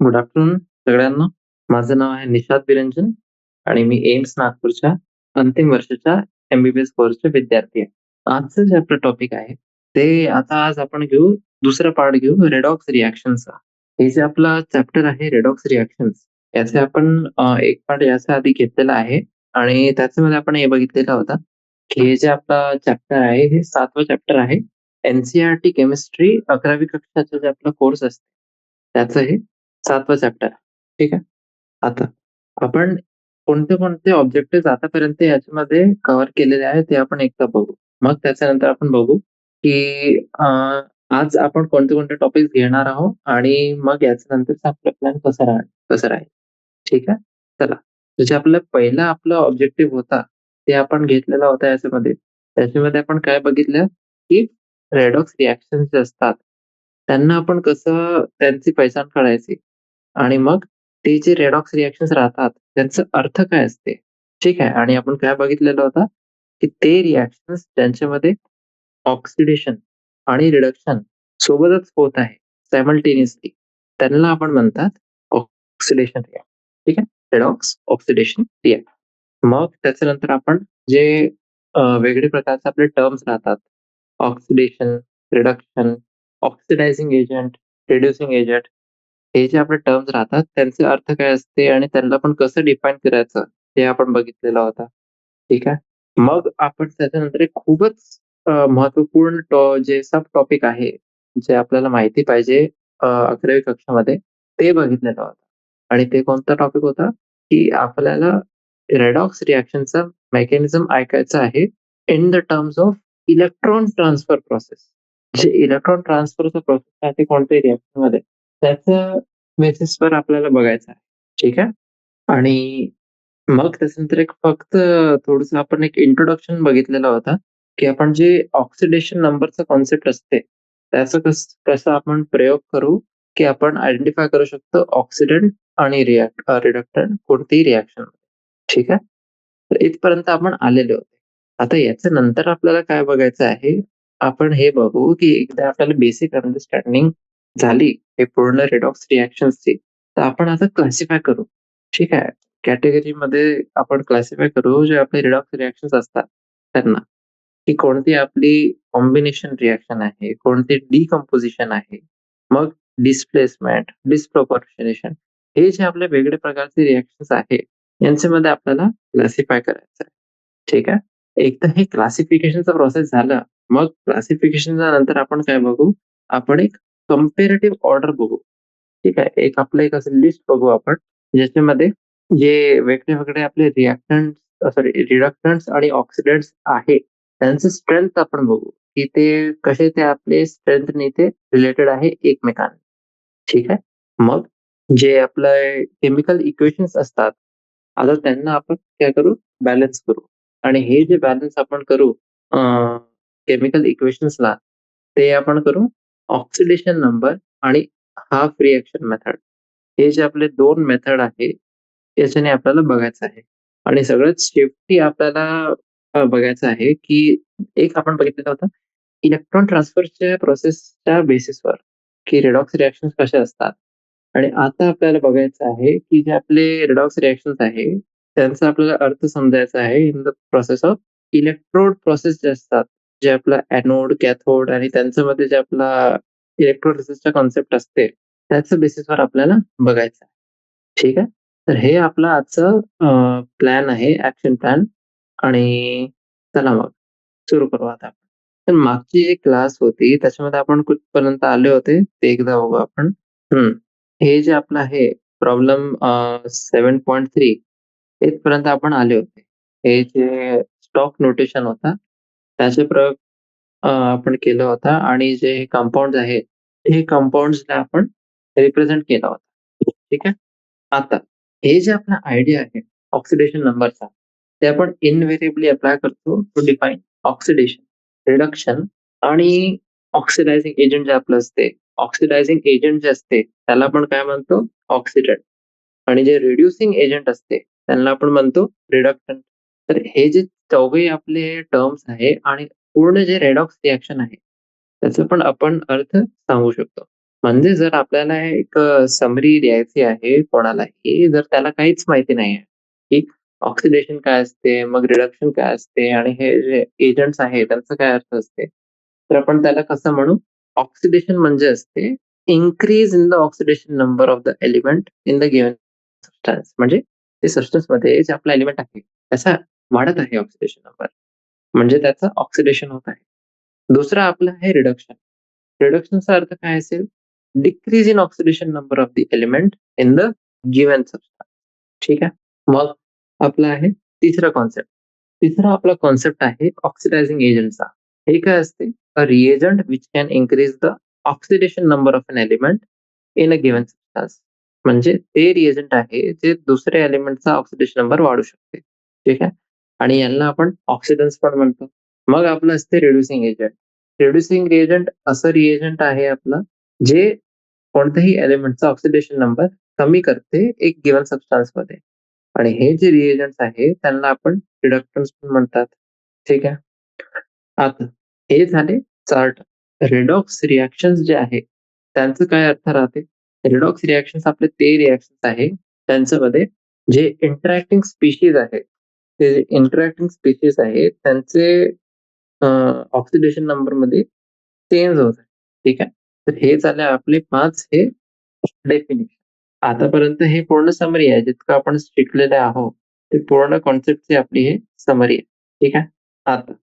Good afternoon सगळ्यांना. माझं नाव आहे निशाद बिरंजन आणि मी एम्स नागपूरच्या अंतिम वर्षाच्या एम-बी-बी-एस कोर्सचे विद्यार्थी आहे. आजचं जे आपलं टॉपिक आहे, ते आता आज आपण घेऊ दुसरा पार्ट घेऊ रेडॉक्स रिएक्शनचा. हे जे आपला चॅप्टर आहे रेडॉक्स रिएक्शन्स, याचे आपण एक पार्ट याच्या आधी घेतलेला आहे आणि त्याच्यामध्ये आपण हे बघितलेला होता, की हे जे आपला चॅप्टर आहे, हे 7वं चॅप्टर आहे. एन-सी-ई-आर-टी केमिस्ट्री 11वी कक्षाचा जे आपला कोर्स असतो, त्याचं हे 7वं चॅप्टर आहे. ठीक आहे. आता आपण कोणते-कोणते ऑब्जेक्टिव्हज आतापर्यंत याच्यामध्ये कव्हर केलेले आहेत ते आपण एकदा बघू. मग त्याच्यानंतर आपण बघू, की आज आपण कोणते-कोणते टॉपिक्स घेणार आहोत आणि मग याच्यानंतरचा आपला प्लॅन कसं राहील. ठीक आहे. चला. जे आपला पहिला आपला ऑब्जेक्टिव्ह होता, ते आपण घेतलेला होता याच्यामध्ये. त्याच्यामध्ये आपण काय बघितलं, की रेडॉक्स रिएक्शन्स जे असतात, त्यांना आपण कसं त्यांची पहिचान करायची आणि मग ते जे रेडॉक्स रिएक्शन्स राहतात, त्यांचा अर्थ काय असते? ठीक आहे. आणि आपण काय बघितलेलं होतं, की ते रिएक्शन्स त्यांच्यामध्ये ऑक्सिडेशन आणि रिडक्शन सोबतच होत आहे सायमल्टेनियसली. त्यांना आपण म्हणतात ऑक्सिडेशन रिएक्शन. ठीक आहे. Redox oxidation reaction. मग त्याच्यानंतर आपण जे वेगळे प्रकारचे आपले टर्म्स राहतात. Oxidation, reduction, oxidizing agent, reducing agent हे जे आपले टर्म्स राहतात त्यांचे अर्थ काय असते आणि त्यांना आपण कसं डिफाईन करायचं हे आपण बघितलेलं होतं. ठीक आहे. मग आपण त्याच्यानंतर एक खूपच महत्त्वपूर्ण जे सब टॉपिक आहे, जे आपल्याला माहिती पाहिजे 11वी कक्षामध्ये ते बघितलेलं होतं. आणि ते कोणता टॉपिक होता, की आपल्याला रेडॉक्स रिएक्शनचा मेकॅनिझम ऐकायचा आहे in the terms of electron transfer process. जे इलेक्ट्रॉन ट्रान्सफरचा प्रोसेस आहे ते कोणत्याही रिएक्शनमध्ये त्याच्या बेसिसवर आपल्याला बघायचं आहे. ठीक आहे. आणि मग त्याच्यानंतर एक फक्त थोडंसं आपण एक इंट्रोडक्शन बघितलेला होता, की आपण जे ऑक्सिडेशन नंबरचा कन्सेप्ट असते, त्याचं कसं आपण प्रयोग करू, की आपण आयडेंटिफाय करू शकतो ऑक्सिडंट आणि रिडक्टंट कोणतीही रिएक्शन. ठीक आहे. तर इथपर्यंत आपण आलेलो आहोत. आता याच्यानंतर आपल्याला काय बघायचं आहे, आपण हे बघू, की एकदा आपल्याला बेसिक अंडरस्टँडिंग झाली, हे पूर्ण रेडॉक्स रिएक्शन्सची, तर आपण आता क्लासिफाय करू. ठीक आहे. कॅटेगरीमध्ये आपण क्लासिफाय करू, जे आपले रिडॉक्स रिएक्शन्स असतात त्यांना, की कोणती आपली कॉम्बिनेशन रिएक्शन आहे, कोणती डिकंपोझिशन आहे, मग डिस्प्लेसमेंट, डिस्प्रोपोर्शनेशन हे जे आपले वेगळे प्रकारचे रिएक्शन्स आहे, यांच्यामध्ये आपल्याला क्लासिफाय करायचं आहे. ठीक आहे. एकदा हे क्लासिफिकेशनचा प्रोसेस झाला, मग क्लासिफिकेशनच्या नंतर आपण काय बघू, आपण एक कंपॅरेटिव्ह ऑर्डर बघू. ठीक आहे. एक असं लिस्ट बघू आपण, ज्याच्यामध्ये जे वेगळे-वेगळे आपले रिडक्टंट्स आणि ऑक्सिडंट्स आहे, त्यांचं स्ट्रेंथ आपण बघू, की ते कसे ते आपले स्ट्रेंथनी ते रिलेटेड आहे एकमेकांना. ठीक आहे. मग जे आपलं केमिकल इक्वेशन्स असतात, आता त्यांना आपण काय करू, बॅलन्स करू आणि हे जे बॅलन्स आपण करू केमिकल इक्वेशन्सला, ते आपण करू ऑक्सिडेशन नंबर आणि हाल्फ रिएक्शन मेथड. हे जे आपले 2 मेथड आहे, याच्याने आपल्याला बघायचं आहे. आणि सगळ्यात शेवटी आपल्याला बघायचं आहे, की एक आपण बघितलेलं होतं, इलेक्ट्रॉन ट्रान्सफरच्या प्रोसेसच्या बेसिसवर, की रिडॉक्स रिएक्शन्स कशा असतात. आणि आता आपल्याला बघायचं आहे, की जे आपले रिडॉक्स रिएक्शन्स आहे, त्यांचा आपल्याला अर्थ समजायचा आहे in the process of electrode process जे असतात, जे आपला एनोड, कॅथोड आणि त्यांच्यामध्ये जे आपला इलेक्ट्रोलिसिसचा कन्सेप्ट असते, त्याच्या बेसिसवर आपल्याला बघायचं आहे. ठीक आहे. तर हे आपलं आजचं प्लॅन आहे, ॲक्शन प्लॅन आणि चला मग सुरू करू आता आपण. तर मागची जी क्लास होती त्याच्यामध्ये आपण कुठपर्यंत आले होते ते एकदा बघू आपण. हं. हे जे आपलं आहे प्रॉब्लेम 7.3 इथपर्यंत आपण आले होते. हे जे स्टॉक नोटेशन होता त्याचे प्रयोग आपण केला होता आणि जे कंपाउंड्स आहेत, हे कंपाउंड्सला आपण रिप्रेझेंट केला होता. ठीक आहे. आता हे जे आपला आयडिया आहे ऑक्सिडेशन नंबरचा, ते आपण इन्व्हेरिएबली अप्लाय करतो टू डिफाईन ऑक्सिडेशन, रिडक्शन आणि ऑक्सिडायझिंग एजंट जे आपलं असते, ऑक्सिडायझिंग एजंट जे असते त्याला आपण काय म्हणतो ऑक्सिडंट आणि जे रिड्युसिंग एजंट असते त्यांना आपण म्हणतो रिडक्टंट. तर हे जे चौघे आपले टर्म्स आहे आणि पूर्ण जे रेडॉक्स रिएक्शन आहे, त्याचा पण आपण अर्थ सांगू शकतो. म्हणजे जर आपल्याला एक समरी द्यायची आहे कोणालाही, जर त्याला काहीच माहिती नाहीये, की ऑक्सिडेशन काय असते, मग रिडक्शन काय असते आणि हे जे एजंट्स आहेत त्यांचा काय अर्थ असते. तर आपण त्याला कसं म्हणू? ऑक्सिडेशन म्हणजे असते increase in the oxidation number of the element in the given substance. म्हणजे ते सबस्टन्समध्ये जे आपला एलिमेंट आहे, त्याचा वाढत आहे ऑक्सिडेशन नंबर. म्हणजे त्याचं ऑक्सिडेशन होत आहे. दुसरं आपलं आहे रिडक्शन. रिडक्शनचा अर्थ काय असेल? Decrease in oxidation number of the element in the given substance. ठीक आहे. मग आपलं आहे तिसरा कॉन्सेप्ट. तिसरा आपला कॉन्सेप्ट आहे ऑक्सिडायझिंग एजंटचा. हे काय असते? A reagent which can increase the oxidation number of an element in a given substance. म्हणजे ते रिएजंट आहे जे दुसऱ्या एलिमेंटचा ऑक्सिडेशन नंबर वाढू शकते. ठीक आहे. आणि यांना आपण ऑक्सिडन्स पण म्हणतो. मग आपलं असते रिड्युसिंग एजंट. रिड्युसिंग रिएजंट असं रिएजंट आहे आपलं जे कोणत्याही एलिमेंटचा ऑक्सिडेशन नंबर कमी करते एक गिव्हन सबस्टन्समध्ये. आणि हे जे रिएजंट्स आहेत त्यांना आपण रिडक्टन्स पण म्हणतात. ठीक आहे. आता हे झाले चार्ट. रेडॉक्स रिएक्शन्स जे आहे त्यांचं काय अर्थ राहते? रेडॉक्स रिएक्शन्स आपले ते रिएक्शन्स आहे त्यांच्यामध्ये जे इंटरॅक्टिंग स्पीशीज आहेत, ते जे इंटरॅक्टिंग स्पीशीज आहेत त्यांचे ऑक्सिडेशन नंबरमध्ये चेंज होत आहे. ठीक आहे. तर हे झाले आपले 5 हे डेफिनिशन. आतापर्यंत हे पूर्ण समरी आहे. जितकं आपण शिकलेले आहोत, ते पूर्ण कॉन्सेप्टची आपली हे समरी आहे. ठीक आहे. आता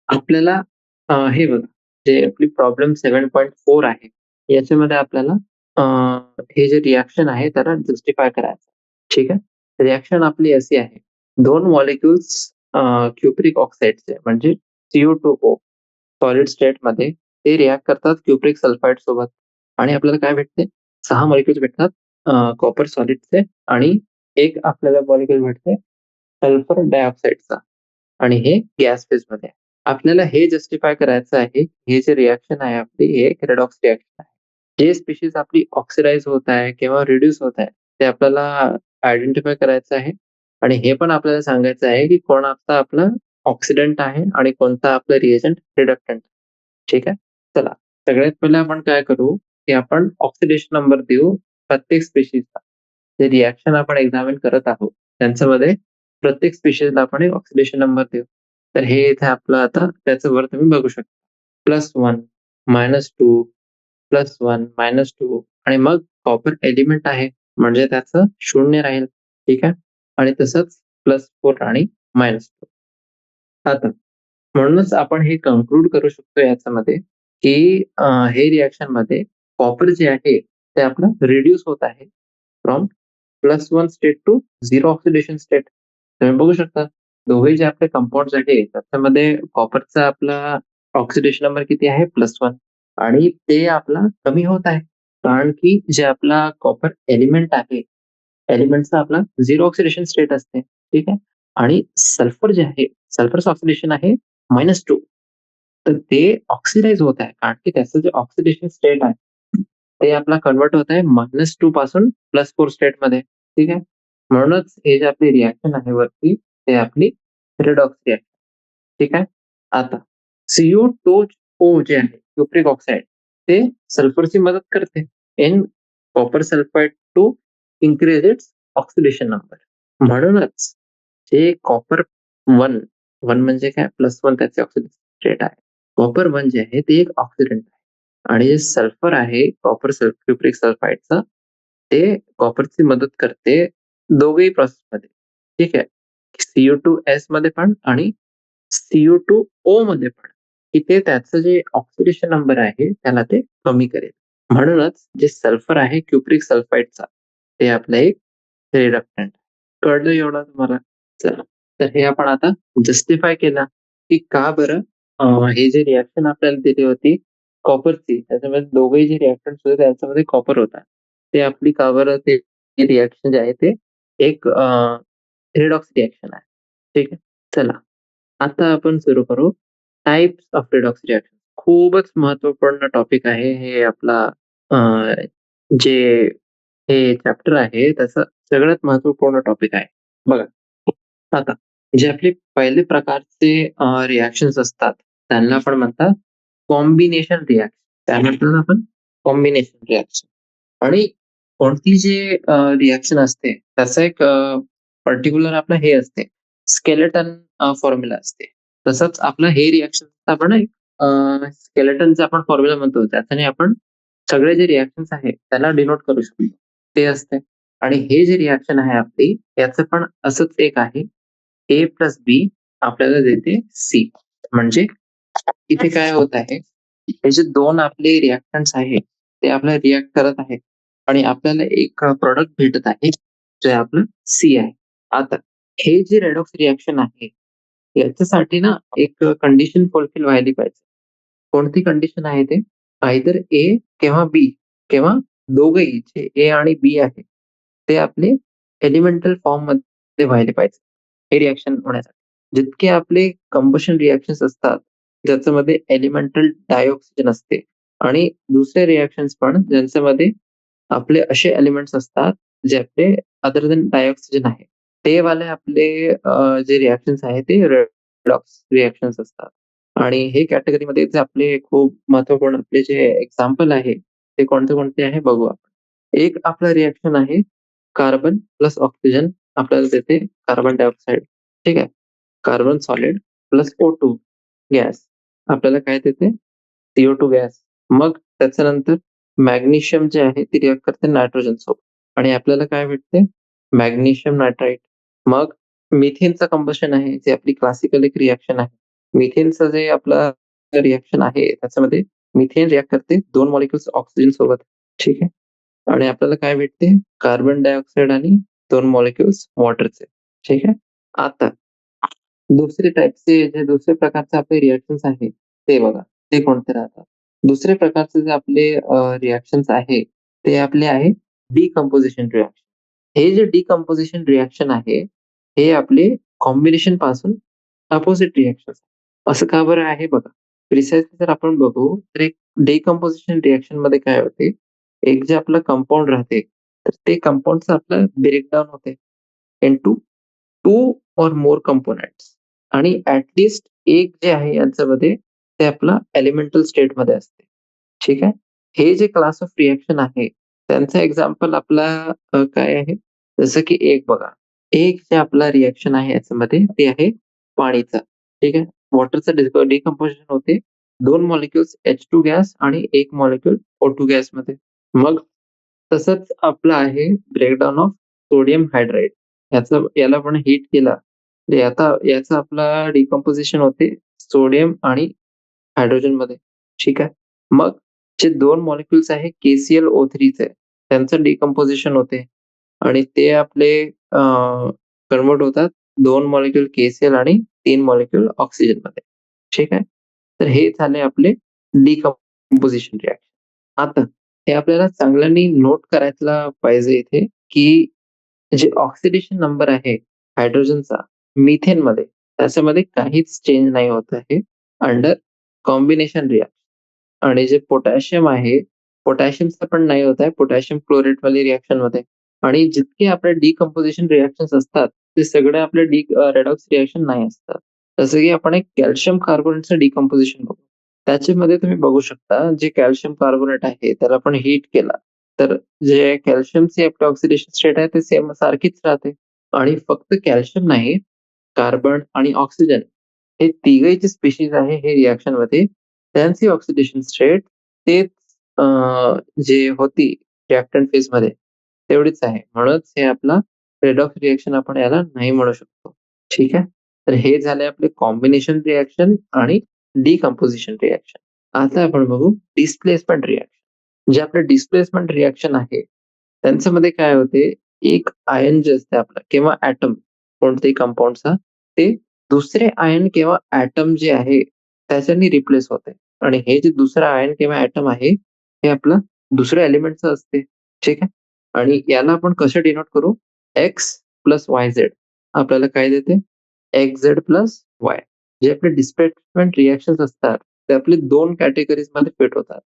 आपल्याला हे बघा, जे आपली प्रॉब्लेम 7.4 आहे, याच्यामध्ये आपल्याला अ, हे जे रिएक्शन आहे त्याला जस्टिफाय करायचं. ठीक आहे. रिएक्शन आपली अशी आहे. 2 मॉलिक्युल्स क्युप्रिक ऑक्साईडचे म्हणजे CO2O सॉलिड स्टेटमध्ये ते रिएक्ट करतात क्युप्रिक सल्फाइड सोबत आणि आपल्याला काय भेटते? 6 मॉलिक्युल्स भेटतात कॉपर सॉलिडचे आणि एक आपल्याला मॉलिक्यूल भेटते सल्फर डायऑक्साइडचा आणि हे गॅस फेजमध्ये आहे. आपल्याला हे जस्टिफाय करायचं आहे, हे जे रिएक्शन आहे आपली, हे एक रेडॉक्स रिएक्शन आहे. जे स्पेशीज आपली ऑक्सिडाइज होत आहे किंवा रिड्यूस होत आहे, ते आपल्याला आयडेंटिफाय करायचं आहे आणि हे पण आपल्याला सांगायचं आहे, की कोणता आपला ऑक्सिडंट आहे आणि कोणता आपला रिएजंट रिडक्टंट. ठीक आहे. चला, सगळ्यात पहिले आपण काय करू, की आपण ऑक्सिडेशन नंबर देऊ प्रत्येक स्पेशीजला. जे रिएक्शन आपण एक्झामिन करत आहोत, त्यांच्यामध्ये प्रत्येक स्पेशीजला आपण एक ऑक्सिडेशन नंबर देऊ. तर हे इथे आपलं आता त्याचं वर तुम्ही बघू शकता. +1, -2, +1, -2 आणि मग कॉपर एलिमेंट आहे, म्हणजे त्याचं 0 राहील. ठीक आहे. आणि तसंच +4 आणि -2. आता म्हणूनच आपण हे कन्क्लूड करू शकतो याच्यामध्ये, की हे रिएक्शनमध्ये कॉपर जे आहे ते आपलं रिड्यूस होत आहे from +1 state to 0 oxidation state. तुम्ही बघू शकता दोघे जे आपले कंपाउंड्स आहेत त्याच्यामध्ये कॉपरचा आपला ऑक्सिडेशन नंबर किती आहे? +1 आणि ते आपला कमी होत आहे. कारण की जे आपला कॉपर एलिमेंट आहे, एलिमेंटचा आपला 0 ऑक्सिडेशन स्टेट असते. ठीक आहे. आणि सल्फर जे आहे, सल्फरचं ऑक्सिडेशन आहे -2. तर ते ऑक्सिडाइज होत आहे. कारण की त्याचं जे ऑक्सिडेशन स्टेट आहे, ते आपला कन्व्हर्ट होत आहे -2 पासून +4 स्टेटमध्ये. ठीक आहे. म्हणूनच हे जे आपली रिएक्शन आहे वरती, ते आपली रेडॉक्स रिएक्शन. ठीक आहे. आता CO2O जे आहे, क्युप्रिक ऑक्साईड, ते सल्फरची मदत करते in copper sulphide to increase its oxidation number. म्हणूनच जे कॉपर 1, 1 म्हणजे काय? +1 त्याचे ऑक्सिडेशन स्टेट आहे. कॉपर 1 जे आहे ते एक ऑक्सिडंट आहे आणि जे सल्फर आहे कॉपर क्युप्रिक सल्फाइडचं, ते कॉपरची मदत करते दोघेही प्रोसेसमध्ये. ठीक आहे. CO2S मध्ये पण आणि CO2O मध्ये पण, की ते त्याचं जे ऑक्सिडेशन नंबर आहे त्याला ते कमी करेल. म्हणूनच जे सल्फर आहे क्युप्रिक सल्फाइडचा, ते आपलं एक रिडक्टंट. कळलं एवढं तुम्हाला? चला. तर हे आपण आता जस्टिफाय केलं, की का बरं हे जे रिएक्शन आपल्याला दिली होती कॉपरची, त्याच्यामध्ये दोघंही जे रिएक्टंट्स होते त्यांच्यामध्ये कॉपर होता. ते आपली का बरं ते रिएक्शन जे आहे ते एक रिडॉक्स रिएक्शन आहे. ठीक आहे. चला, आता आपण सुरू करू टाइप्स ऑफ रिडॉक्स रिएक्शन. खूपच महत्त्वपूर्ण टॉपिक आहे हे आपला अ, जे हे चॅप्टर आहे त्याचं सगळ्यात महत्त्वपूर्ण टॉपिक आहे. बघा, आता जे आपले पहिले प्रकारचे रिएक्शन्स असतात त्यांना आपण म्हणतात कॉम्बिनेशन रिएक्शन. काय म्हणतात आपण? Combination reaction. आणि कोणती जे रिएक्शन असते त्याचं एक पर्टिक्युलर आपलं हे असते, स्केलेटन फॉर्म्युला असते. तसंच आपलं हे रिएक्शन आपण एक स्केलेटनचा आपण फॉर्म्युला म्हणतो. त्याच्याने आपण सगळे जे रिएक्शन्स आहेत त्याला डिनोट करू शकतो. ते असते. आणि हे जे रिएक्शन आहे आपली याचं पण असंच एक आहे. A प्लस बी आपल्याला देते सी. म्हणजे इथे काय होत आहे, हे जे 2 आपले रिएक्टंट्स आहेत, ते आपल्याला रिएक्ट करत आहेत आणि आपल्याला एक प्रॉडक्ट भेटत आहे, जे आपलं सी आहे. आता हे जे रेडॉक्स रिएक्शन आहे, याच्यासाठी ना एक कंडिशन फुलफिल व्हायला पाहिजे. कोणती कंडिशन आहे ते? आयदर ए किंवा बी किंवा दोघंही जे ए आणि बी आहे, ते आपले एलिमेंटल फॉर्ममध्ये व्हायला पाहिजे, हे रिएक्शन होण्यासाठी. जितके आपले कंबशन रिएक्शन्स असतात, ज्याच्यामध्ये एलिमेंटल डायऑक्सिजन असते आणि दुसरे रिएक्शन्स पण ज्यांच्यामध्ये आपले असे एलिमेंट्स असतात, जे आपले अदर दॅन डायऑक्सिजन आहे. ते वाले आपले जे रिएक्शन्स आहेत ते रेडॉक्स रिएक्शन्स असतात. आणि हे कॅटेगरीमध्ये जे आपले खूप महत्त्वपूर्ण आपले जे एक्झाम्पल आहे, ते कोणते-कोणते आहे बघू आपण. एक आपलं रिएक्शन आहे कार्बन प्लस ऑक्सिजन आपल्याला देते कार्बन डायऑक्साईड. ठीक आहे. Carbon solid plus O2 gas आपल्याला काय देते? CO2 gas. मग त्याच्यानंतर मॅग्नेशियम जे आहे ते रिएक्ट करते नायट्रोजन सोबत आणि आपल्याला काय भेटते? Magnesium nitrite. मग मिथेनचं कंबशन आहे, जे आपली क्लासिकल एक रिएक्शन आहे. मिथेनचं जे आपलं रिएक्शन आहे, त्याच्यामध्ये मिथेन रिएक्ट करते 2 मॉलिक्युल्स ऑक्सिजन सोबत. ठीक आहे. आणि आपल्याला काय भेटते? कार्बन डायऑक्साईड आणि 2 मॉलिक्युल्स वॉटरचे. ठीक आहे. आता दुसरे टाइपचे जे दुसरे प्रकारचे आपले रिएक्शन्स आहेत, ते बघा. ते कोणते राहतात? दुसरे प्रकारचे जे आपले रिएक्शन्स आहे, ते आपले आहे डिकंपोझिशन रिएक्शन. हे जे डिकंपोझिशन रिएक्शन आहे, हे आपले कॉम्बिनेशन पासून अपोझिट रिएक्शन्स. असं का बरं आहे बघा. प्रिसाइजली जर आपण बघू, तर एक डिकंपोझिशन रिएक्शनमध्ये काय होते, एक जे आपलं कंपाउंड राहते, तर ते कंपाउंडचं आपलं ब्रेकडाउन होते इंटू 2 ओर मोर कंपोनेंट्स आणि एक जे आहे यांच्यामध्ये ते आपलं एलिमेंटल स्टेटमध्ये असते. ठीक आहे. हे जे क्लास ऑफ रिएक्शन आहे, त्यांचं एक्झाम्पल आपला काय आहे? जसं की एक बघा. एक जे आपला रिएक्शन आहे याच्यामध्ये ते आहे पाणीचं. ठीक आहे. वॉटरचं डिकंपोझिशन होते 2 मॉलिक्युल्स H2 गॅस आणि 1 मॉलिक्यूल O2 गॅसमध्ये. मग तसंच आपलं आहे ब्रेकडाउन ऑफ सोडियम हायड्राईड. याला आपण हीट केला, तर आता याचं आपलं डिकंपोझिशन होते सोडियम आणि हायड्रोजनमध्ये. ठीक आहे. मग जे 2 मॉलिक्युल्स आहे KClO3 चे त्यांचं डिकंपोझिशन होते आणि ते आपले कन्व्हर्ट होतात 2 मॉलिक्यूल KCl आणि 3 मॉलिक्यूल ऑक्सिजनमध्ये. ठीक आहे. तर हे झाले आपले डिकंपोझिशन रिएक्शन. आता हे आपल्याला चांगल्याने नोट करायला पाहिजे इथे, की जे ऑक्सिडेशन नंबर आहे हायड्रोजनचा मिथेनमध्ये, त्याच्यामध्ये काहीच चेंज नाही होत आहे अंडर कॉम्बिनेशन रिएक्शन. आणि जे पोटॅशियम आहे, पोटॅशियमचं पण नाही होत आहे पोटॅशियम क्लोरेटवाली रिएक्शनमध्ये. आणि जितके आपले डिकंपोझिशन रिएक्शन्स असतात, ते सगळे आपले रेडॉक्स रिएक्शन नाही असतात. जसं की आपण एक कॅल्शियम कार्बोनेटचं डिकंपोझिशन बघू. त्याच्यामध्ये तुम्ही बघू शकता, जे कॅल्शियम कार्बोनेट आहे, त्याला आपण हीट केला, तर जे कॅल्शियमची आपली ऑक्सिडेशन स्टेट आहे, ते सेम सारखीच राहते. आणि फक्त कॅल्शियम नाही, कार्बन आणि ऑक्सिजन हे तिघही जे स्पेशीज आहे हे रिएक्शनमध्ये, त्यांची ऑक्सिडेशन स्टेट तेच जे होती रिएक्टंट फेजमध्ये तेवढीच आहे. म्हणूनच हे आपला रेडॉक्स रिएक्शन आपण याला नाही म्हणू शकतो. ठीक आहे. तर हे झाले आपले कॉम्बिनेशन रिएक्शन आणि डिकंपोझिशन रिएक्शन. आता आपण बघू डिस्प्लेसमेंट रिएक्शन. जे आपलं डिस्प्लेसमेंट रिएक्शन आहे, त्यांच्यामध्ये काय होते, एक आयन जे असते आपलं किंवा ॲटम कोणत्याही कंपाउंडचा, ते दुसरे आयन किंवा ॲटम जे आहे त्याच्याने रिप्लेस होते. आणि हे जे दुसरं आयन किंवा ॲटम आहे, हे आपलं दुसऱ्या एलिमेंटचं असते. ठीक आहे. आणि याला आपण कसं डिनोट करू? X प्लस YZ आपल्याला काय देते? XZ plus Y. जे आपले डिस्प्लेसमेंट रिएक्शन्स असतात, ते आपले 2 कॅटेगरीजमध्ये फिट होतात.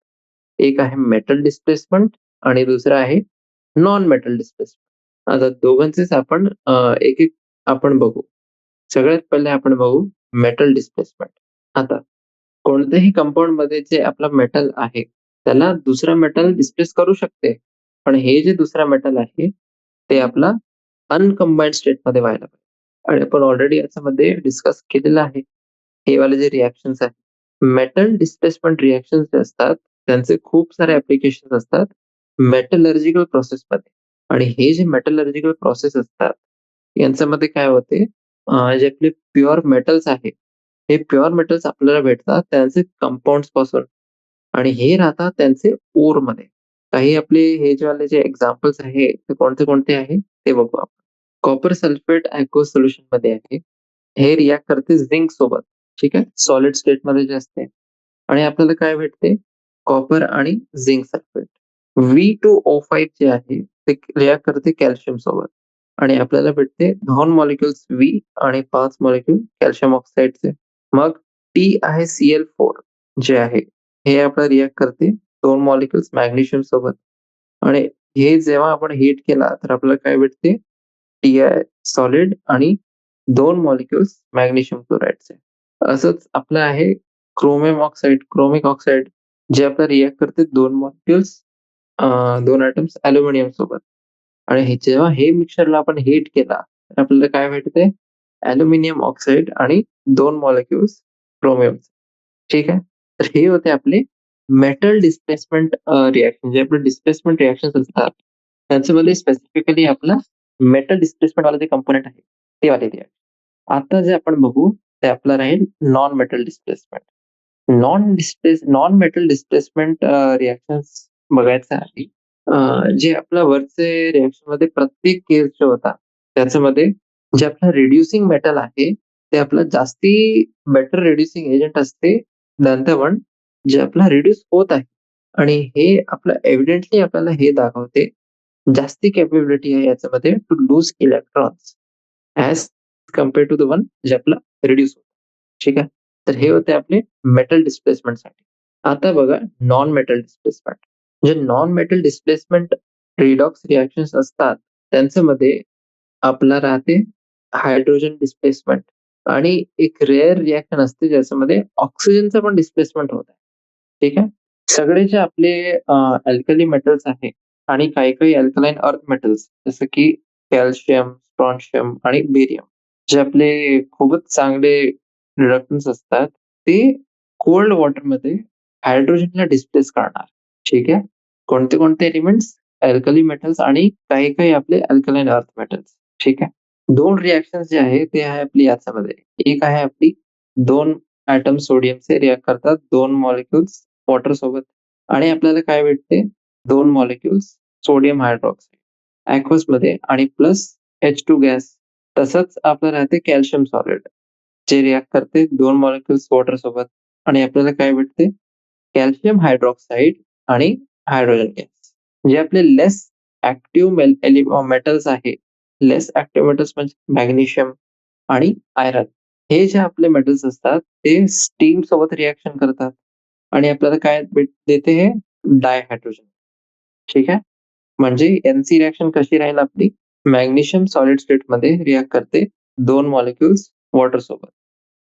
एक आहे मेटल डिस्प्लेसमेंट आणि दुसरं आहे नॉन मेटल डिस्प्लेसमेंट. आता दोघांचेच आपण एक-एक आपण बघू. सगळ्यात पहिले आपण बघू मेटल डिस्प्लेसमेंट. आता कोणत्याही कंपाउंडमध्ये जे आपलं मेटल आहे, त्याला दुसरा मेटल डिस्प्लेस करू शकते. पण हे जे दुसरा मेटल आहे, ते आपला अनकंबाईन्ड स्टेटमध्ये व्हायला पाहिजे. आणि आपण ऑलरेडी याच्यामध्ये डिस्कस केलेलं आहे. हे वाले जे रिएक्शन्स आहेत. मेटल डिस्प्लेसमेंट रिएक्शन्स जे असतात, त्यांचे खूप सारे ॲप्लिकेशन्स असतात मेटलर्जिकल प्रोसेसमध्ये. आणि हे जे मेटलर्जिकल प्रोसेस असतात, यांच्यामध्ये काय होते, जे आपले प्युअर मेटल्स आहे, हे प्युअर मेटल्स आपल्याला भेटतात त्यांचे कंपाउंड्स पासून आणि हे राहतात त्यांचे ओरमध्ये. काही आपले हे जे वाले जे एक्झाम्पल्स आहे, ते कोणते-कोणते आहे ते बघू आपण. कॉपर सल्फेट aqueous सोल्युशनमध्ये आहे. हे रिएक्ट करते झिंक सोबत. ठीक आहे. सॉलिड स्टेटमध्ये जे असते आणि आपल्याला काय भेटते? कॉपर आणि झिंक सल्फेट. V2O5 जे आहे ते रिएक्ट करते कॅल्शियम सोबत आणि आपल्याला भेटते 2 मॉलिक्युल्स V आणि 5 मॉलिक्युल कॅल्शियम ऑक्साईडचे. मग T आहे Cl4 जे आहे हे आपलं रिएक्ट करते 2 मॉलिक्युल्स मॅग्नेशियम सोबत आणि हे जेव्हा आपण हीट केला तर आपल्याला काय भेटते? Ti सॉलिड आणि 2 मॉलिक्युल्स मॅग्नेशियम क्लोराईडचे. असंच आपलं आहे क्रोमिक ऑक्साईड जे आपलं रिएक्ट करते 2 मॉलिक्युल्स 2 एटम्स अॅल्युमिनियम सोबत आणि जेव्हा हे मिक्सचरला आपण हीट केला, तर आपल्याला काय भेटते? अॅल्युमिनियम ऑक्साईड आणि 2 मॉलिक्युल्स क्रोमियम. ठीक आहे. तर हे होते आपले मेटल डिस्प्लेसमेंट रिएक्शन जे आपले डिस्प्लेसमेंट रिएक्शन्स असतात, त्यांच्यामध्ये स्पेसिफिकली आपला मेटल डिस्प्लेसमेंट वाला जे कंपोनेंट आहे, ते वाले रिएक्शन. आता जे आपण बघू ते आपलं राहील non metal displacement. Non metal displacement reactions बघायचं आहे. जे आपल्या वरचे रिएक्शनमध्ये प्रत्येक केस जो होता, त्याच्यामध्ये जे आपलं रिड्युसिंग मेटल आहे, ते आपलं जास्ती बेटर रिड्युसिंग एजंट असते दॅन द वन जे आपला रिड्यूस होत आहे. आणि हे आपलं एव्हिडेंटली आपल्याला हे दाखवते, जास्ती कॅपेबिलिटी आहे याच्यामध्ये to lose electrons as compare to the one जे आपलं रिड्यूस होतं. ठीक आहे. तर हे होते आपले मेटल डिस्प्लेसमेंटसाठी. आता बघा नॉन मेटल डिस्प्लेसमेंट. जे non metal displacement redox reactions असतात, त्यांच्यामध्ये आपला राहते हायड्रोजन डिस्प्लेसमेंट आणि एक रेअर रिएक्शन असते ज्याच्यामध्ये ऑक्सिजनचं पण डिस्प्लेसमेंट होत आहे. ठीक आहे. सगळे जे आपले अल्कली मेटल्स आहे आणि काही-काही अल्कलाईन अर्थ मेटल्स जसं की कॅल्शियम, स्ट्रॉन्शियम आणि बेरियम जे आपले खूपच चांगले रिडक्टन्स असतात, ते कोल्ड वॉटरमध्ये हायड्रोजनला डिस्प्लेस करणार. ठीक आहे. कोणते-कोणते एलिमेंट्स? अल्कली मेटल्स आणि काही-काही आपले अल्कलाईन अर्थ मेटल्स. ठीक आहे. 2 रिएक्शन्स जे आहे ते आहे आपली याच्यामध्ये. एक आहे आपली 2 एटम सोडियमचे रिएक्ट करतात 2 मॉलिक्युल्स वॉटर सोबत आणि आपल्याला काय भेटते? 2 मॉलिक्युल्स सोडियम हायड्रॉक्साईड aqueousमध्ये आणि प्लस H2 गॅस. तसंच आपलं राहते कॅल्शियम सॉलिड जे रिएक्ट करते 2 मॉलिक्युल्स वॉटर सोबत आणि आपल्याला काय भेटते? कॅल्शियम हायड्रॉक्साईड आणि हायड्रोजन गॅस. जे आपले लेस ॲक्टिव्ह मेटल्स आहे. लेस ॲक्टिव्ह मेटल्स म्हणजे मॅग्नेशियम आणि आयर्न. हे जे आपले मेटल्स असतात, ते स्टीम सोबत रिएक्शन करतात आणि आपल्याला काय देते हे डायहायड्रोजन. ठीक आहे. म्हणजे NC रिएक्शन कशी राहील आपली? मॅग्नेशियम सॉलिड स्टेटमध्ये रिएक्ट करते 2 मॉलिक्युल्स वॉटर सोबत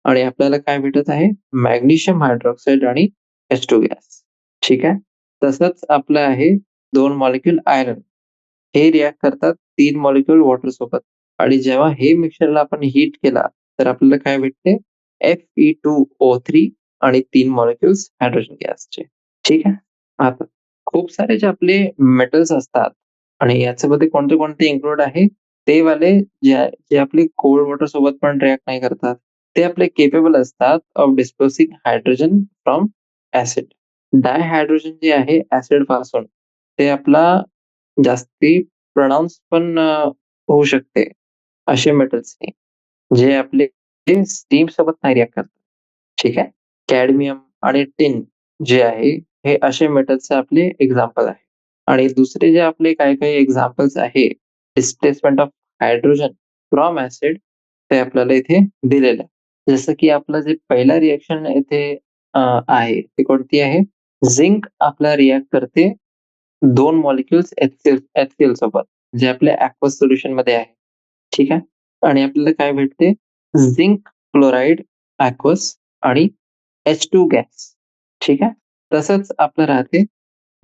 आणि आपल्याला काय भेटत आहे? मॅग्नेशियम हायड्रॉक्साईड आणि H2 गॅस. ठीक आहे. तसंच आपलं आहे 2 मॉलिक्युल आयर्न. हे रिएक्ट करतात 3 मॉलिक्युल वॉटर सोबत आणि जेव्हा हे मिक्सचरला आपण हीट केला, तर आपल्याला काय भेटते? Fe2O3 आणि 3 मॉलिक्युल्स हायड्रोजन गॅसचे. ठीक आहे. आता खूप सारे जे आपले मेटल्स असतात आणि याच्यामध्ये कोणते-कोणते इन्क्लूड आहे, ते वाले जे आपले कोल्ड वॉटर सोबत पण रिएक्ट नाही करतात. ते आपले केपेबल असतात ऑफ डिस्पोसिंग हायड्रोजन फ्रॉम ॲसिड. डायहायड्रोजन जे आहे ॲसिड पासून, ते आपला जास्ती प्रोनाउन्स पण होऊ शकते. असे मेटल्स जे आपले स्टीम सोबत नाही रिएक्ट करतात. ठीक आहे. कॅडमियम आणि टिन जे आहे, हे असे मेटल्सचे आपले एक्झाम्पल आहे. आणि दुसरे जे आपले काही-काही एक्झाम्पल्स आहे, displacement of hydrogen from acid ते आपल्याला इथे दिलेलं आहे. जसं की आपलं जे पहिला रिएक्शन इथे आहे, ती कोणती आहे? झिंक आपला रिएक्ट करते 2 मॉलिक्युल्स HCl सोबत, जे आपल्या aqueous सोल्युशनमध्ये आहे. ठीक आहे. आणि आपल्याला काय भेटते? झिंक क्लोराईड aqueous आणि H2 गॅस. ठीक आहे. तसंच आपलं राहते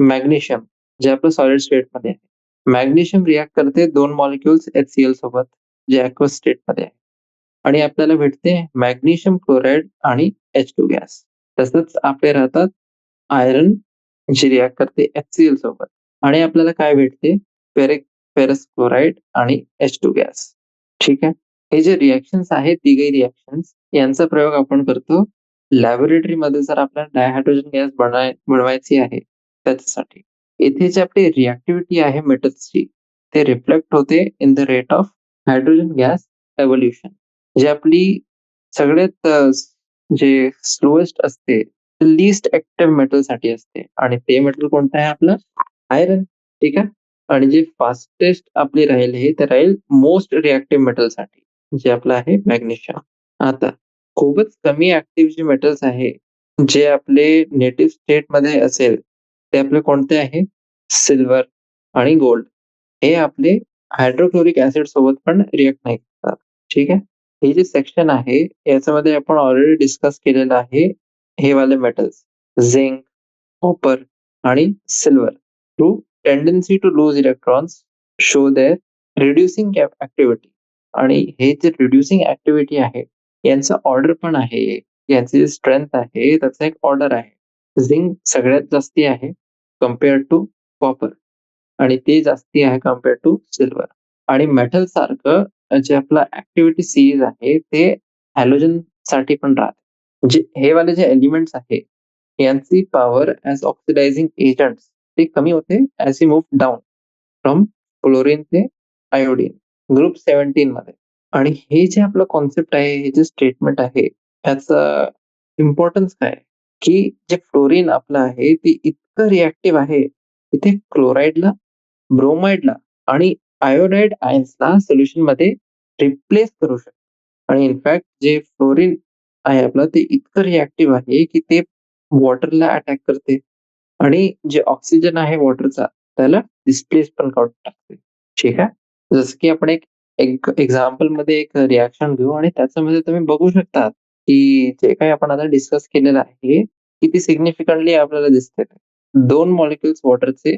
मॅग्नेशियम जे आपलं सॉलिड स्टेटमध्ये आहे. मॅग्नेशियम रिएक्ट करते 2 मॉलिक्युल्स HCl सोबत जे अॅक्वस स्टेटमध्ये आहे आणि आपल्याला भेटते मॅग्नेशियम क्लोराईड आणि H2 गॅस. तसंच आपले राहतात आयर्न जी रिएक्ट करते HCl सोबत आणि आपल्याला काय भेटते फेरस क्लोराईड आणि H2 गॅस. ठीक आहे. हे जे रिएक्शन्स आहेत, तिघही रिएक्शन्स यांचा प्रयोग आपण करतो लॅबोरेटरीमध्ये जर आपल्याला डायहायड्रोजन गॅस बनवायची आहे त्याच्यासाठी. येथे जी आपली रिएक्टिव्हिटी आहे मेटल्सची ते रिफ्लेक्ट होते in the rate of hydrogen gas evolution. जी आपली सगळ्यात जे स्लोएस्ट असते लीस्ट ऍक्टिव्ह मेटलसाठी असते आणि ते मेटल कोणतं आहे आपलं आयरन. ठीक आहे. आणि जे फास्टेस्ट आपली राहील हे तर राहील मोस्ट रिएक्टिव्ह मेटलसाठी जे आपलं आहे मॅग्नेशियम. आता खूपच कमी ऍक्टिव्ह जे मेटल्स आहे जे आपले नेटिव्ह स्टेटमध्ये असेल ते आपले कोणते आहे सिल्वर आणि गोल्ड. हे आपले हायड्रोक्लोरिक ऍसिड सोबत पण रिएक्ट नाही करतात. ठीक आहे. हे जे सेक्शन आहे याच्यामध्ये आपण ऑलरेडी डिस्कस केलेलं आहे हे वाले मेटल्स झिंक, कॉपर आणि silver to tendency to lose electrons show their reducing activity. आणि हे जे रिड्युसिंग ऍक्टिव्हिटी आहे यांचं ऑर्डर पण आहे. यांची जी स्ट्रेंथ आहे त्याचा एक ऑर्डर आहे. झिंक सगळ्यात जास्ती आहे कम्पेअर टू कॉपर आणि ते जास्ती आहे कम्पेअर टू सिल्वर. आणि मेटल सारखं जे आपलं ऍक्टिव्हिटी सीरीज आहे ते हॅलोजन साठी पण राहते. जे हे वाले जे एलिमेंट्स आहे यांची पॉवर ऍज ऑक्सिडायझिंग एजंट्स ते कमी होते as we move down from chlorine ते आयोडीन ग्रुप 17 मध्ये. आणि हे जे आपलं कॉन्सेप्ट आहे, हे जे स्टेटमेंट आहे याचं इम्पॉर्टन्स काय आहे? की जे फ्लोरीन आपलं आहे ते इतकं रिएक्टिव्ह आहे तिथे क्लोराईडला, ब्रोमाइडला आणि आयोडाइड आयन्सला सोल्युशन मध्ये रिप्लेस करू शकतो. आणि इनफॅक्ट जे फ्लोरीन आहे आपलं ते इतकं रिएक्टिव्ह आहे की ते वॉटरला अटॅक करते आणि जे ऑक्सिजन आहे वॉटरचा त्याला डिस्प्लेस पण करून टाकते. ठीक आहे. जसं की आपण एक एक एक्झाम्पल मध्ये एक रिएक्शन घेऊ आणि त्याच्यामध्ये तुम्ही बघू शकता की जे काही आपण आता डिस्कस केलेलं आहे किती सिग्निफिकंटली आपल्याला दिसते. 2 मॉलिक्युल्स वॉटरचे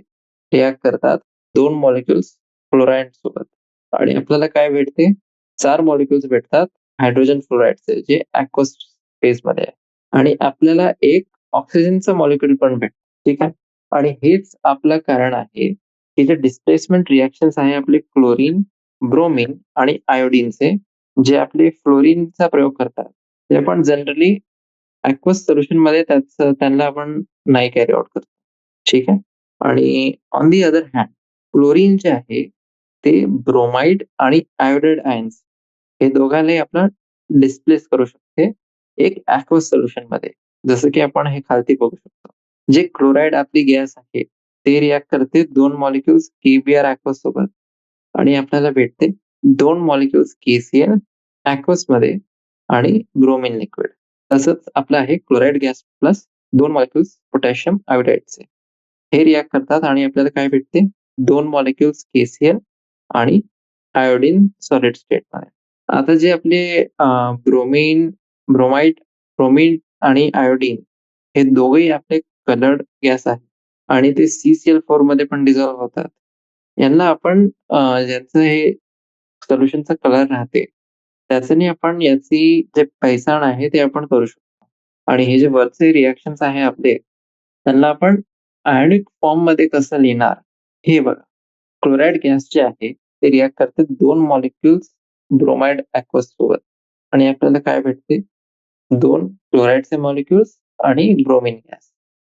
रिएक्ट करतात 2 मॉलिक्युल्स फ्लोराईड सोबत आणि आपल्याला काय भेटते 4 मॉलिक्युल्स भेटतात हायड्रोजन फ्लोराईडचे जे अॅक्वस फेज मध्ये आहे आणि आपल्याला एक ऑक्सिजनचं मॉलिक्युल पण भेटतं. ठीक आहे. आणि हेच आपलं कारण आहे की जे डिस्प्लेसमेंट रिएक्शन्स आहे आपले क्लोरीन, ब्रोमीन आणि आयोडीनचे जे आपले फ्लोरीनचा प्रयोग करतात ते आपण जनरली अॅक्वस सोल्युशन मध्ये त्यांना आपण नाही कॅरी आउट करतो. ठीक आहे. आणि on the other hand chlorine जे आहे ते ब्रोमाइड आणि आयोडाइड आयन्स हे दोघांनाही आपण डिस्प्लेस करू शकते एक अॅक्वस सोल्युशन मध्ये. जसं की आपण हे खालती बघू शकतो. जे क्लोराईड आपली गॅस आहे ते रिएक्ट करते 2 मॉलिक्युल्स KBr अॅक्वस सोबत आणि आपल्याला भेटते 2 मॉलिक्युल्स KCl अॅक्वस मध्ये आणि ब्रोमीन लिक्विड. तसंच आपलं आहे chloride gas plus 2 molecules potassium आयोडाइडचे. हे रिएक्ट करतात आणि आपल्याला काय भेटते 2 मॉलिक्युल्स KCl आणि आयोडीन सॉलिड स्टेटमध्ये. आता जे आपले ब्रोमीन, ब्रोमाइड, ब्रोमीन आणि आयोडीन हे दोघेही आपले कलर्ड गॅस आहेत आणि ते CCl4 मध्ये पण डिझॉल्व्ह होतात. यांना आपण ज्यांचं हे सोल्युशनचा कलर राहते त्याच्याने आपण याची जे पैसाण आहे ते आपण करू शकतो. आणि हे जे वरचे रिएक्शन्स आहे आपले त्यांना आपण आयोनिक फॉर्म मध्ये कसं लिहिणार हे बघा. क्लोराईड गॅस जे आहे ते रिएक्ट करते 2 मॉलिक्युल्स ब्रोमाइड अॅक्वस सोबत आणि आपल्याला काय भेटते 2 क्लोराईडचे मॉलिक्युल्स आणि ब्रोमीन गॅस.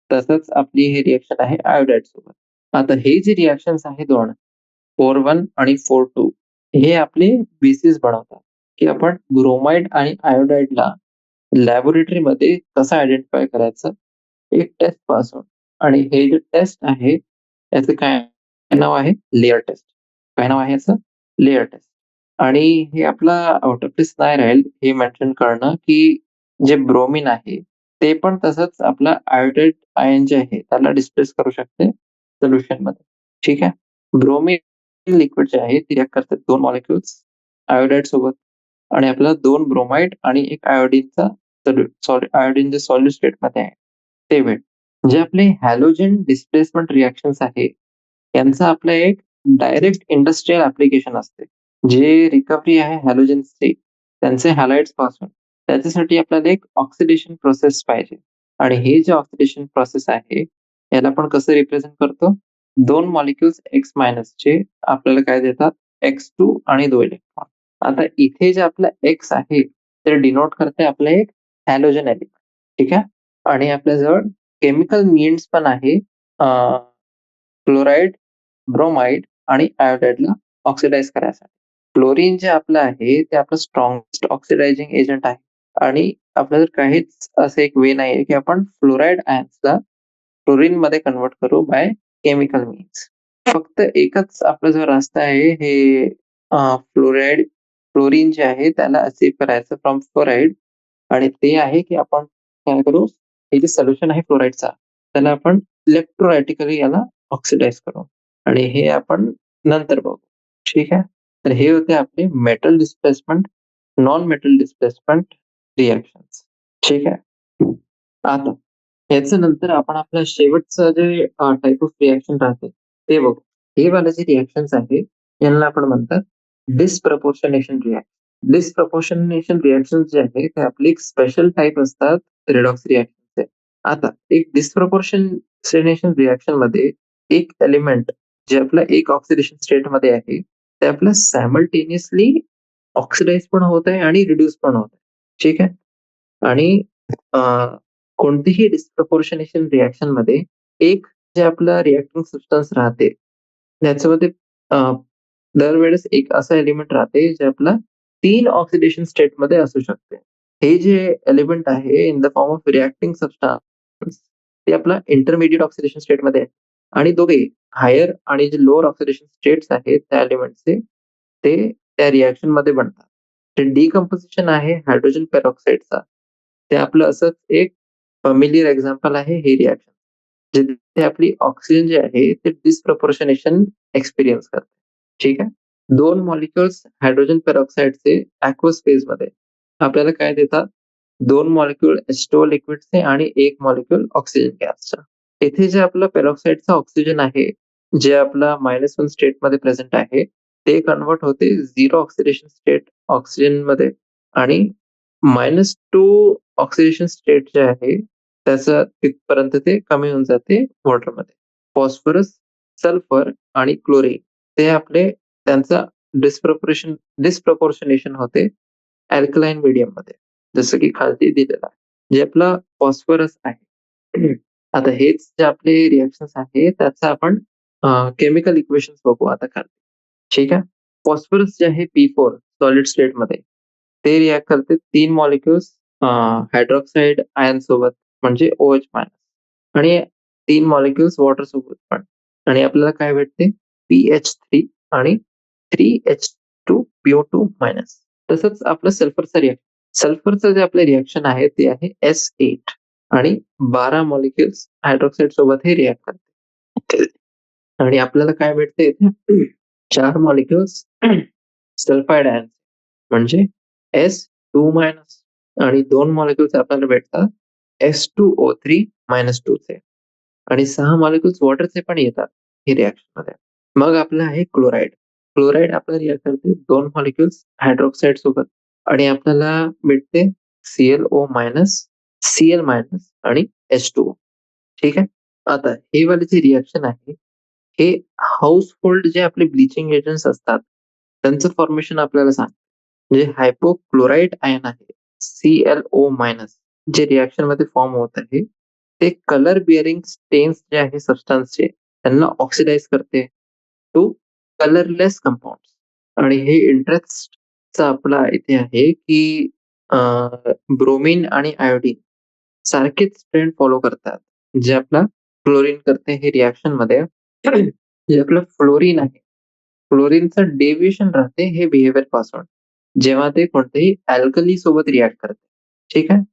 तसंच आपली हे रिएक्शन आहे आयोडाइड सोबत. आता हे जे रिएक्शन्स आहे 2 4-1 आणि 4-2 हे आपले बेसिस बनवतात की आपण ब्रोमाइड आणि आयोडाइडला लॅबोरेटरीमध्ये कसं आयडेंटिफाय करायचं एक टेस्ट पासून. आणि हे जे टेस्ट आहे याचं काय नाव आहे लेयर टेस्ट. काय नाव आहे याचं लेयर टेस्ट. आणि हे आपला आउट ऑफ प्लेस नाही राहील हे मेन्शन करणं की जे ब्रोमीन आहे ते पण तसंच आपला आयोडाइड आयन जे आहे त्याला डिस्प्लेस करू शकते सोल्युशन मध्ये. ठीक आहे. ब्रोमीन लिक्विड जे आहे ते रिएक्ट करते 2 मॉलिक्युल्स आयोडाइड सोबत आणि आपल्याला 2 ब्रोमाइड आणि एक आयोडीनचा आयोडीन जे सॉलिड स्टेट मध्ये आहे ते भेट. जे आपले हॅलोजन डिस्प्लेसमेंट रिएक्शन्स आहे, यांचा आपला एक डायरेक्ट इंडस्ट्रियल ॲप्लिकेशन असते. जे रिकव्हरी आहे हॅलोजन्सची त्यांचे हॅलाइड्स पासून, त्याच्यासाठी आपल्याला एक ऑक्सिडेशन प्रोसेस पाहिजे. आणि हे जे ऑक्सिडेशन प्रोसेस आहे, याला आपण कसं रिप्रेझेंट करतो? 2 मॉलिक्युल्स X मायनसचे आपल्याला काय देतात? X2 आणि 2 इलेक्ट्रॉन. आता इथे जे आपलं X आहे, ते डिनोट करते आपलं एक हॅलोजन एलिमेंट. ठीक आहे? आणि आपल्याजवळ केमिकल मीन्स पण आहे क्लोराईड, ब्रोमाइड आणि आयोडाईडला ऑक्सिडाइज करायसाठी. क्लोरीन जे आपलं आहे ते आपलं स्ट्रॉंगेस्ट ऑक्सिडायझिंग एजंट आहे आणि आपल्याला काहीच असं एक वे नाहीये की आपण फ्लोराईड आयन्सला क्लोरीनमध्ये कन्व्हर्ट करू बाय केमिकल मीन्स. फक्त एकच आपला जो रस्ता आहे हे फ्लोराईड क्लोरीन जे आहे त्याला अचीव्ह करायचं फ्रॉम फ्लोराईड आणि ते आहे की आपण काय करू, हे जे सोल्युशन आहे फ्लोराईडचा त्याला आपण इलेक्ट्रोलायटिकली याला ऑक्सिडाइज करू आणि हे आपण नंतर बघू. ठीक आहे. तर हे होते आपले metal displacement, non metal displacement reactions. ठीक आहे. आता याचं नंतर आपण आपलं शेवटचं जे टाइप ऑफ रिएक्शन राहते ते बघू. हे वाले जे रिएक्शन्स आहे यांना आपण म्हणतात डिस्प्रपोर्शनेशन रिएक्शन. डिस्प्रपोर्शनेशन रिएक्शन जे आहे ते आपली एक स्पेशल टाइप असतात रेडॉक्स रिएक्शनचे. आता एक डिस्प्रपोर्शनेशन रिएक्शन मध्ये एक एलिमेंट जे आपलं एक ऑक्सिडेशन स्टेट मध्ये आहे ते आपलं सायमल्टेनियसली ऑक्सिडाइज पण होत आहे आणि रिड्यूस पण होत आहे. ठीक आहे. आणि कोणतीही डिस्प्रपोर्शनेशन रिएक्शन मध्ये एक जे आपलं रिएक्टिंग सबस्टन्स राहते त्याच्यामध्ये दरवेळेस एक असा एलिमेंट राहते जे आपला 3 ऑक्सिडेशन स्टेट मध्ये असू शकते. हे जे एलिमेंट आहे in the form of reacting substance ते आपला इंटरमिडिएट ऑक्सिडेशन स्टेट मध्ये आहे आणि दोघे हायर आणि जे लोअर ऑक्सिडेशन स्टेट्स आहेत त्या एलिमेंटचे ते त्या रिएक्शन मध्ये बनतात. ते डिकम्पोजिशन आहे हायड्रोजन पेरॉक्साइडचा. ते आपलं असंच एक फॅमिलियर एक्झाम्पल आहे हे रिएक्शन. जिथे आपली ऑक्सिजन जे आहे ते डिस्प्रपोर्शनेशन एक्सपिरियन्स करते. ठीक आहे. 2 मॉलिक्युल्स हायड्रोजन पेरॉक्साइडचे aqueous फेजमध्ये आपल्याला काय देतात? 2 मॉलिक्युल H2O लिक्विडचे आणि 1 मॉलिक्युल ऑक्सिजन गॅसचा. इथे जे आपलं पेरॉक्साइडचा ऑक्सिजन आहे, जे आपला -1 स्टेटमध्ये प्रेझेंट आहे, ते कन्व्हर्ट होते 0 ऑक्सिडेशन स्टेट ऑक्सिजनमध्ये आणि -2 ऑक्सिडेशन स्टेट जे आहे, त्याचं तिथपर्यंत ते कमी होऊन जाते वॉटरमध्ये. फॉस्फरस, सल्फर आणि क्लोरीन ते आपले त्यांचा डिस्प्रपोर्शनेशन होते अल्कलाईन मीडियममध्ये. जसं की खालती दिलेलं आहे. जे आपला फॉस्फरस आहे. आता हेच जे आपले रिएक्शन्स आहे त्याचं आपण केमिकल इक्वेशन्स बघू आता खाली. ठीक आहे. फॉस्फरस जे आहे P4 सॉलिड स्टेटमध्ये ते रिएक्ट करते 3 मॉलिक्युल्स हायड्रॉक्साइड आयन सोबत म्हणजे OH- आणि 3 मॉलिक्युल्स वॉटर सोबत पण आणि आपल्याला काय भेटते PH3 आणि 3H2PO2-. तसंच आपलं सल्फरचं रिएक्शन. सल्फरचं जे आपलं रिएक्शन आहे ते आहे S8 आणि 12 मॉलिक्युल्स हायड्रॉक्साइड सोबत हे रिएक्ट करते. आणि आपल्याला काय भेटते इथे 4 मॉलिक्युल्स सल्फाइड आयन म्हणजे S2- आणि 2 मॉलिक्युल्स आपल्याला भेटतात S2O3-2 चे आणि 6 मॉलिक्युल्स वॉटरचे पण येतात ही रिएक्शन मध्ये. मग आपलं आहे क्लोराईड. क्लोराईड आपल्याला रिएक्ट करते 2 मॉलिक्युल्स हायड्रॉक्साइड सोबत आणि आपल्याला भेटते ClO-, Cl- आणि H2O. ठीक आहे. आता हे वाले जे रिएक्शन आहे हे हाऊसहोल्ड जे आपले ब्लिचिंग एजंट्स असतात त्यांचं फॉर्मेशन आपल्याला सांगतं. म्हणजे हायपोक्लोराइट आयन आहे ClO- जे रिएक्शन मध्ये फॉर्म होत आहे ते कलर बिअरिंग स्टेन्स जे आहे सबस्टन्सचे त्यांना ऑक्सिडाइज करते टू कलरलेस कंपाऊंड. आणि हे इंटरेस्टचा आपला इथे आहे की ब्रोमीन आणि आयोडीन सारखेच ट्रेंड फॉलो करतात. जे आपला क्लोरीन करते हे रिएक्शन मध्ये. जे आपलं फ्लोरीन आहे, फ्लोरीनचं डेव्हिएशन राहते हे बिहेवियर पासून जेव्हा ते कोणत्याही अल्कली सोबत रिएक्ट करते. ठीक आहे.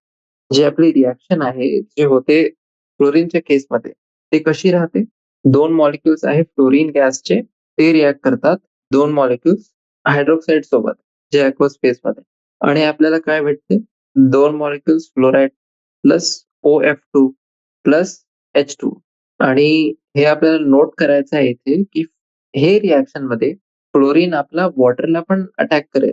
जे आपली रिएक्शन आहे जे होते क्लोरीनच्या केसमध्ये ते कशी राहते? 2 मॉलिक्युल्स आहे फ्लोरीन गॅसचे ते रिएक्ट करतात 2 मॉलिक्युल्स हायड्रॉक्साइड सोबत जे aqueous फेजमध्ये आणि आपल्याला काय भेटते 2 molecules fluoride plus OF2 plus H2 आणि हे आपल्याला नोट करायचं आहे इथे, की हे रिएक्शनमध्ये क्लोरीन आपला वॉटरला पण अटॅक करेल.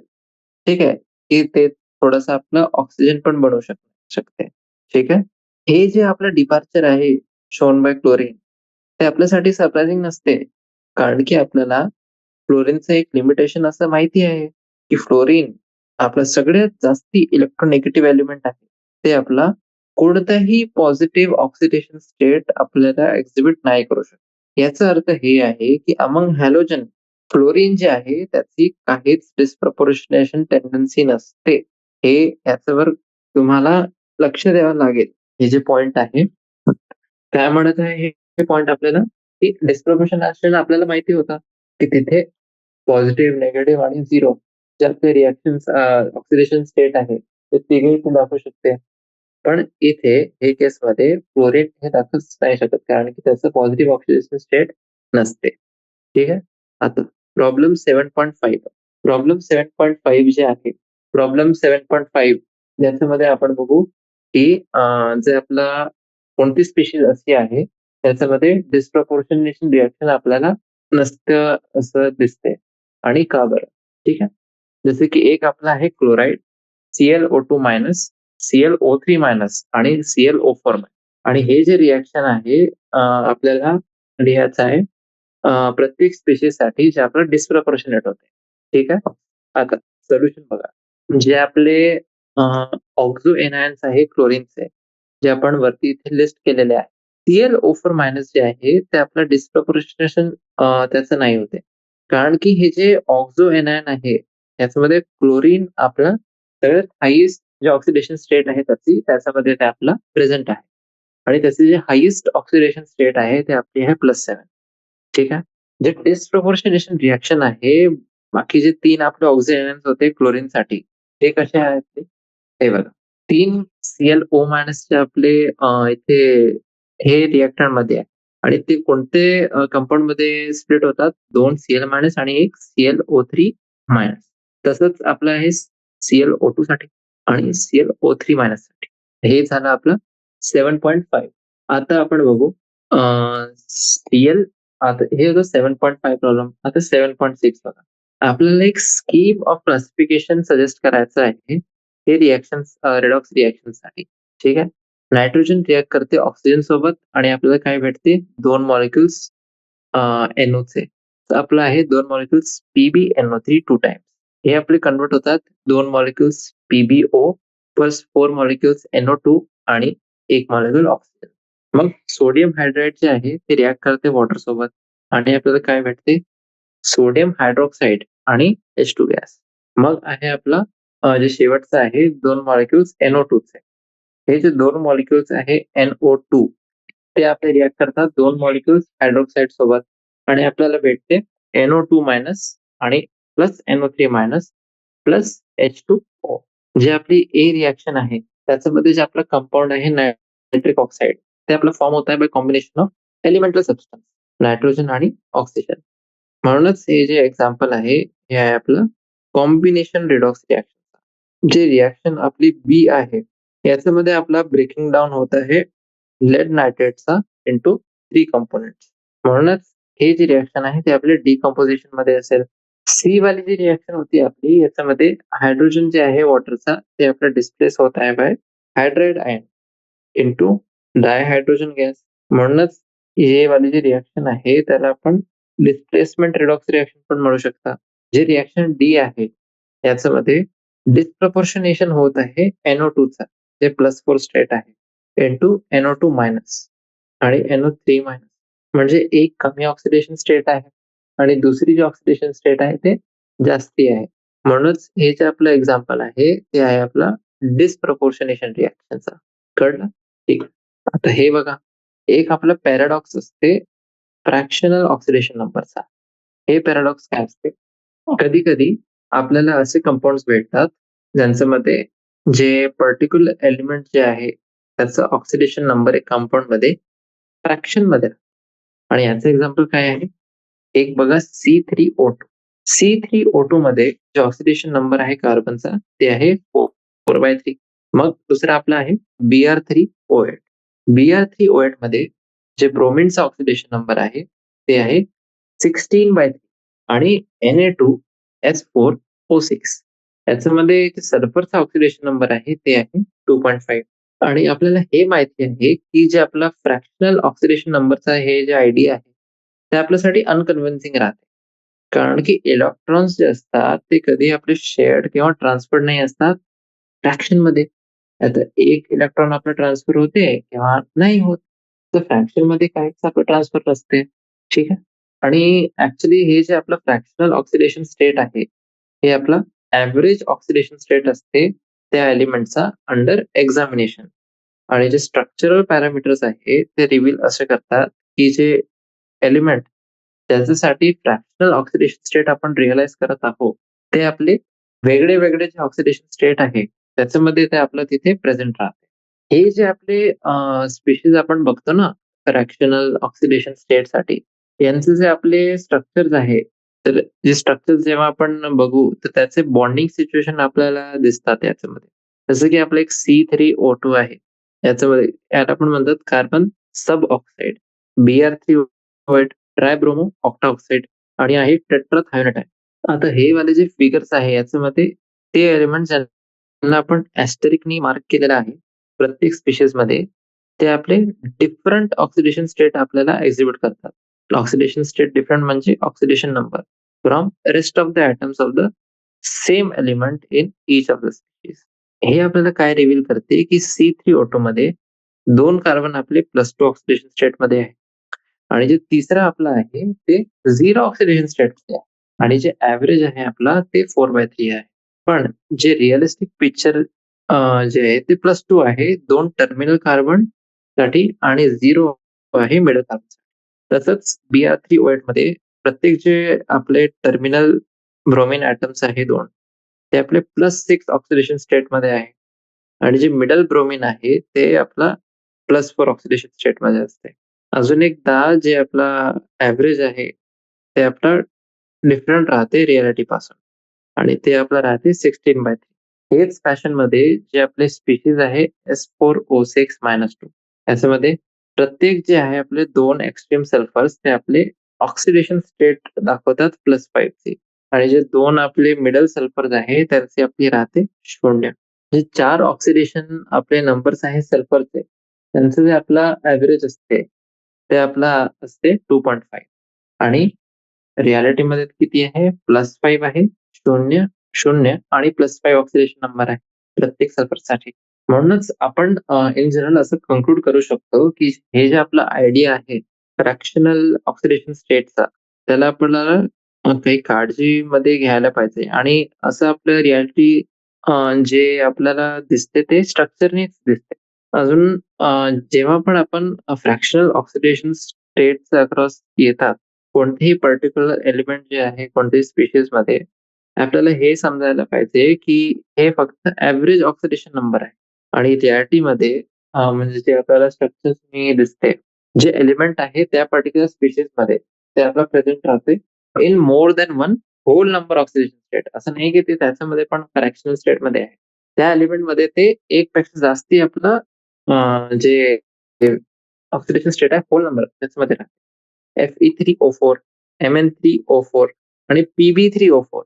ठीक आहे, की ते थोडंसं आपलं ऑक्सिजन पण बनवू शकते. ठीक आहे. हे जे आपलं डिपार्चर आहे शोन बाय क्लोरीन, ते आपल्यासाठी सरप्रायझिंग नसते. कारण की आपल्याला फ्लोरीनचं एक लिमिटेशन असं माहिती आहे, की फ्लोरीन आपला सगळ्यात जास्ती इलेक्ट्रोनेगेटिव्ह एलिमेंट आहे. ते आपला कोणताही पॉझिटिव्ह ऑक्सिडेशन स्टेट आपल्याला एक्झिबिट नाही करू शकत. याचा अर्थ हे आहे, की अमंग हॅलोजन फ्लोरीन जे आहे त्याची काहीच डिस्प्रपोर्शनेशन टेंडन्सी नसते. हे याच्यावर तुम्हाला लक्ष द्यावं लागेल. हे जे पॉइंट आहे, काय म्हणत आहे हे पॉइंट आपल्याला, की डिस्प्रपोर्शन असलेलं आपल्याला माहिती होतं, की तिथे पॉझिटिव्ह, निगेटिव्ह आणि झिरो जे आपले रिएक्शन्स ऑक्सिडेशन स्टेट आहे, ते तिघेही ते दाखवू शकते. पण इथे हे केसमध्ये फ्लोरीन हे दाखवूच नाही शकत, कारण की त्याचं पॉझिटिव्ह ऑक्सिडेशन स्टेट नसते. ठीक आहे. आता प्रॉब्लेम 7.5 प्रॉब्लेम 7.5 जे आहे, प्रॉब्लेम 7.5 ज्याच्यामध्ये आपण बघू, की जे आपला कोणती स्पेशीज अशी आहे, त्याच्यामध्ये डिस्प्रपोर्शनेशन रिएक्शन आपल्याला नसतं असं दिसते आणि का बरं? ठीक आहे. जसे की एक आपला आहे chloride ClO2 minus, ClO3 minus आणि ClO4 आणि हे जे रिएक्शन आहे आपल्याला लिहायचं आहे प्रत्येक स्पेशीससाठी जे आपलं डिस्प्रपोर्शनेट होते. ठीक आहे. आता सोल्युशन बघा. जे आपले ऑक्झो एनायन्स आहे क्लोरीनचे, जे आपण वरती इथे लिस्ट केलेले आहे. ClO4 मायनस जे आहे ते आपलं डिस्प्रपोर्शनेशन त्याचं नाही होते. कारण की हे जे ऑक्झो एनायन आहे, त्याच्यामध्ये क्लोरीन आपलं सगळ्यात हायेस्ट जे ऑक्सिडेशन स्टेट आहे त्याच्यामध्ये ते आपलं प्रेझेंट आहे. आणि त्याचे जे हायेस्ट ऑक्सिडेशन स्टेट आहे ते आपली आहे +7. ठीक आहे. जे डिस्प्रपोर्शनेशन रिएक्शन आहे, बाकीचे 3 आपले ऑक्सिजन्स होते क्लोरीनसाठी. ते कसे आहेत ते? हे बघा. 3 ClO- चे आपले इथे हे रिएक्टरमध्ये आहे आणि ते कोणते कंपाउंडमध्ये स्प्लिट होतात? 2 Cl- आणि 1 ClO3-. तसंच आपलं आहे ClO2 साठी आणि ClO3- साठी. हे झालं आपलं 7.5. आता आपण बघू आता हे होतं 7.5 प्रॉब्लेम. आता 7.6 बघा. आपल्याला एक स्कीम ऑफ क्लासिफिकेशन सजेस्ट करायचं आहे. हे रिएक्शन्स रेडॉक्स रिएक्शनसाठी. ठीक आहे. नायट्रोजन रिएक्ट करते ऑक्सिजन सोबत आणि आपल्याला काय भेटते? 2 मॉलिक्युल्स NOचे. तर आपलं आहे 2 मॉलिक्युल्स PbNO3 2 टाइम्स. हे आपले कन्व्हर्ट होतात 2 molecules PbO plus 4 molecules NO2 आणि 1 मॉलिक्युल ऑक्सिजन. मग सोडियम हायड्राईड जे आहे ते रिएक्ट करते वॉटर सोबत आणि आपल्याला काय भेटते? सोडियम हायड्रॉक्साईड आणि H2 गॅस. मग आहे आपला जे शेवटचं आहे 2 मॉलिक्युल्स NO2 चे. हे जे 2 मॉलिक्युल्स आहे NO2 ते आपले रिएक्ट करतात 2 मॉलिक्युल्स हायड्रॉक्साईड सोबत आणि आपल्याला भेटते NO2- आणि प्लस NO3- प्लस H2O. जे आपली A रिएक्शन आहे त्याच्यामध्ये जे आपलं कंपाउंड आहे नायट्रिक ऑक्साईड ते आपलं फॉर्म होत आहे bye combination of elemental substance nitrogen आणि ऑक्सिजन. म्हणूनच हे जे एक्झाम्पल आहे हे आहे आपलं कॉम्बिनेशन रिडॉक्स रिएक्शन. जे रिएक्शन आपली बी आहे याच्यामध्ये आपला ब्रेकिंग डाउन होत आहे लेड नायट्रेटचा इंटू 3 कंपोनेंट्स. म्हणूनच हे जे रिएक्शन आहे ते आपले डिकम्पोजिशन मध्ये असेल. सी वाली जी रिएक्शन होती आपली याच्यामध्ये हायड्रोजन जे आहे वॉटरचा ते आपलं डिस्प्लेस होत आहे by hydride ion into dihydrogen gas. म्हणूनच हे वाली जी रिएक्शन आहे त्याला आपण डिस्प्लेसमेंट रिडॉक्स रिएक्शन पण म्हणू शकता. जे रिएक्शन डी आहे याच्यामध्ये डिस्प्रपोर्शनेशन होत आहे NO2 चा जे +4 स्टेट आहे इंटू NO2- आणि NO3- म्हणजे एक कमी ऑक्सिडेशन स्टेट आहे आणि दुसरी जी ऑक्सिडेशन स्टेट आहे ते जास्ती आहे. म्हणूनच हे जे आपलं एक्झाम्पल आहे ते आहे आपला डिस्प्रपोर्शनेशन रिएक्शनचा. कळलं? ठीक. आता हे बघा, एक आपला पॅराडॉक्स असते फ्रॅक्शनल ऑक्सिडेशन नंबरचा. हे पॅराडॉक्स काय असते? कधी-कधी आपल्याला असे कंपाउंड्स भेटतात ज्यांच्यामध्ये जे पर्टिक्युलर एलिमेंट जे आहे त्याचा ऑक्सिडेशन नंबर आहे कंपाउंडमध्ये फ्रॅक्शनमध्ये आणि याचं एक्झाम्पल काय आहे? एक बघा C3O2. C3O2 मध्ये जे ऑक्सिडेशन नंबर आहे कार्बनचा ते आहे 4/3. मग दुसरा आपला आहे Br3OH. Br3OH मध्ये जे ब्रोमिनचा ऑक्सिडेशन नंबर आहे ते आहे 16/3 आणि Na2S4O6. याच्यामध्ये जे सल्फरचा ऑक्सिडेशन नंबर आहे ते आहे 2.5. आणि आपल्याला हे माहिती आहे की जे आपला फ्रॅक्शनल ऑक्सिडेशन नंबरचा हे जे आयडिया आहे ते आपल्यासाठी अनकन्व्हिन्सिंग राहते. कारण की इलेक्ट्रॉन्स जे असतात ते कधी आपले शेअर्ड किंवा ट्रान्सफर्ड नाही असतात फ्रॅक्शनमध्ये. आता एक इलेक्ट्रॉन आपला ट्रान्सफर होते किंवा नाही होत. तर फ्रॅक्शनमध्ये काहीच आपलं ट्रान्सफर नसते. ठीक आहे. आणि ऍक्च्युली हे जे आपलं फ्रॅक्शनल ऑक्सिडेशन स्टेट आहे, हे आपलं ॲव्हरेज ऑक्सिडेशन स्टेट असते त्या एलिमेंटचा अंडर एक्झामिनेशन. आणि जे स्ट्रक्चरल पॅरामीटर्स आहे ते रिव्हील असे करतात की जे एलिमेंट त्याच्यासाठी फ्रॅक्शनल ऑक्सिडेशन स्टेट आपण रिअलाईज करत आहोत, ते आपले वेगळे-वेगळे जे ऑक्सिडेशन स्टेट आहे, त्याच्यामध्ये ते आपलं तिथे प्रेझेंट राहते. हे जे आपले स्पेशीज आपण बघतो ना, फ्रॅक्शनल ऑक्सिडेशन स्टेटसाठी, यांचे जे आपले स्ट्रक्चर्स आहे, तर जे स्ट्रक्चर्स जेव्हा आपण बघू, तर त्याचे बॉन्डिंग सिच्युएशन आपल्याला दिसतात याच्यामध्ये. जसं की आपलं एक C3O2 आहे. याच्यामध्ये याला आपण म्हणतात कार्बन सब ऑक्साईड, Br3 ट्रायब्रोमो ऑक्टा ऑक्साईड आणि आहे टेट्राथायोनाइट आहे. आता हे वाले जे फिगर्स आहे याच्यामध्ये ते एलिमेंट्स ज्यांना आपण ॲस्टेरिकनी मार्क केलेलं आहे प्रत्येक स्पेशीजमध्ये, ते आपले डिफरंट ऑक्सिडेशन स्टेट आपल्याला एक्झिबिट करतात. ऑक्सिडेशन स्टेट डिफरंट म्हणजे oxidation number from rest of the atoms of the same element in each of the species. हे आपल्याला काय रिव्हील करते की C3O2 मध्ये 2 कार्बन आपले +2 ऑक्सिडेशन स्टेटमध्ये आहे. आणि जे तिसरं आपलं आहे ते 0 ऑक्सिडेशन स्टेटमध्ये आहे. आणि जे एव्हरेज आहे आपला ते 4/3 आहे. पण जे रिअलिस्टिक पिक्चर जे आहे ते +2 आहे 2 टर्मिनल कार्बन साठी आणि 0 आहे मिडल कार्बन. तसंच Br3O8 मध्ये प्रत्येक जे आपले टर्मिनल ब्रोमिन ॲटम्स आहे 2 ते आपले +6 ऑक्सिडेशन स्टेटमध्ये आहे. आणि जे मिडल ब्रोमिन आहे ते आपला +4 ऑक्सिडेशन स्टेटमध्ये असते. अजून एकदा जे आपला एव्हरेज आहे, ते आपलं डिफरंट राहते रिॲलिटीपासून आणि ते आपलं राहते 16/3. हेच फॅशनमध्ये जे आपले स्पेशीज आहे S4O6-2 याच्यामध्ये प्रत्येक जे आहे आपले 2 एक्स्ट्रीम सल्फर्स ते आपले ऑक्सिडेशन स्टेट दाखवतात +5 ची आणि जे 2 आपले मिडल सल्फर्स आहे त्याची आपली राहते 0. जे 4 ऑक्सिडेशन आपले नंबर्स आहेत सल्फरचे, त्यांचं जे आपला एव्हरेज असते, ते आपला असते 2.5 आणि रिॲलिटीमध्ये किती आहे? +5 आहे, 0, 0 आणि +5 ऑक्सिडेशन नंबर आहे प्रत्येक सल्फरसाठी. म्हणूनच आपण इन जनरल असं कन्क्लूड करू शकतो, की हे जे आपलं आयडिया आहे फ्रॅक्शनल ऑक्सिडेशन स्टेटचा, त्याला आपल्याला काही काळजीमध्ये घ्यायला पाहिजे आणि असं आपलं रिॲलिटी जे आपल्याला दिसते ते स्ट्रक्चरनीच दिसते. अजून जेव्हा पण आपण फ्रॅक्शनल ऑक्सिडेशन स्टेट्स अक्रॉस येतात, कोणतेही पर्टिक्युलर एलिमेंट जे आहे कोणत्याही स्पेशीजमध्ये, आपल्याला हे समजायला पाहिजे, की हे फक्त एव्हरेज ऑक्सिडेशन नंबर आहे आणि रिॲलिटीमध्ये म्हणजे जे आपल्याला स्ट्रक्चर्सनी दिसते, जे एलिमेंट आहे त्या पर्टिक्युलर स्पेशीजमध्ये ते आपलं प्रेझेंट राहते in more than one whole number oxidation state. असं नाही की ते त्याच्यामध्ये पण फ्रॅक्शनल स्टेटमध्ये आहे. त्या एलिमेंटमध्ये ते 1 पेक्षा जास्ती आपलं जे ऑक्सिडेशन स्टेट आहे होल नंबर त्याच्यामध्ये राहते. Fe3O4, Mn3O4 आणि Pb3O4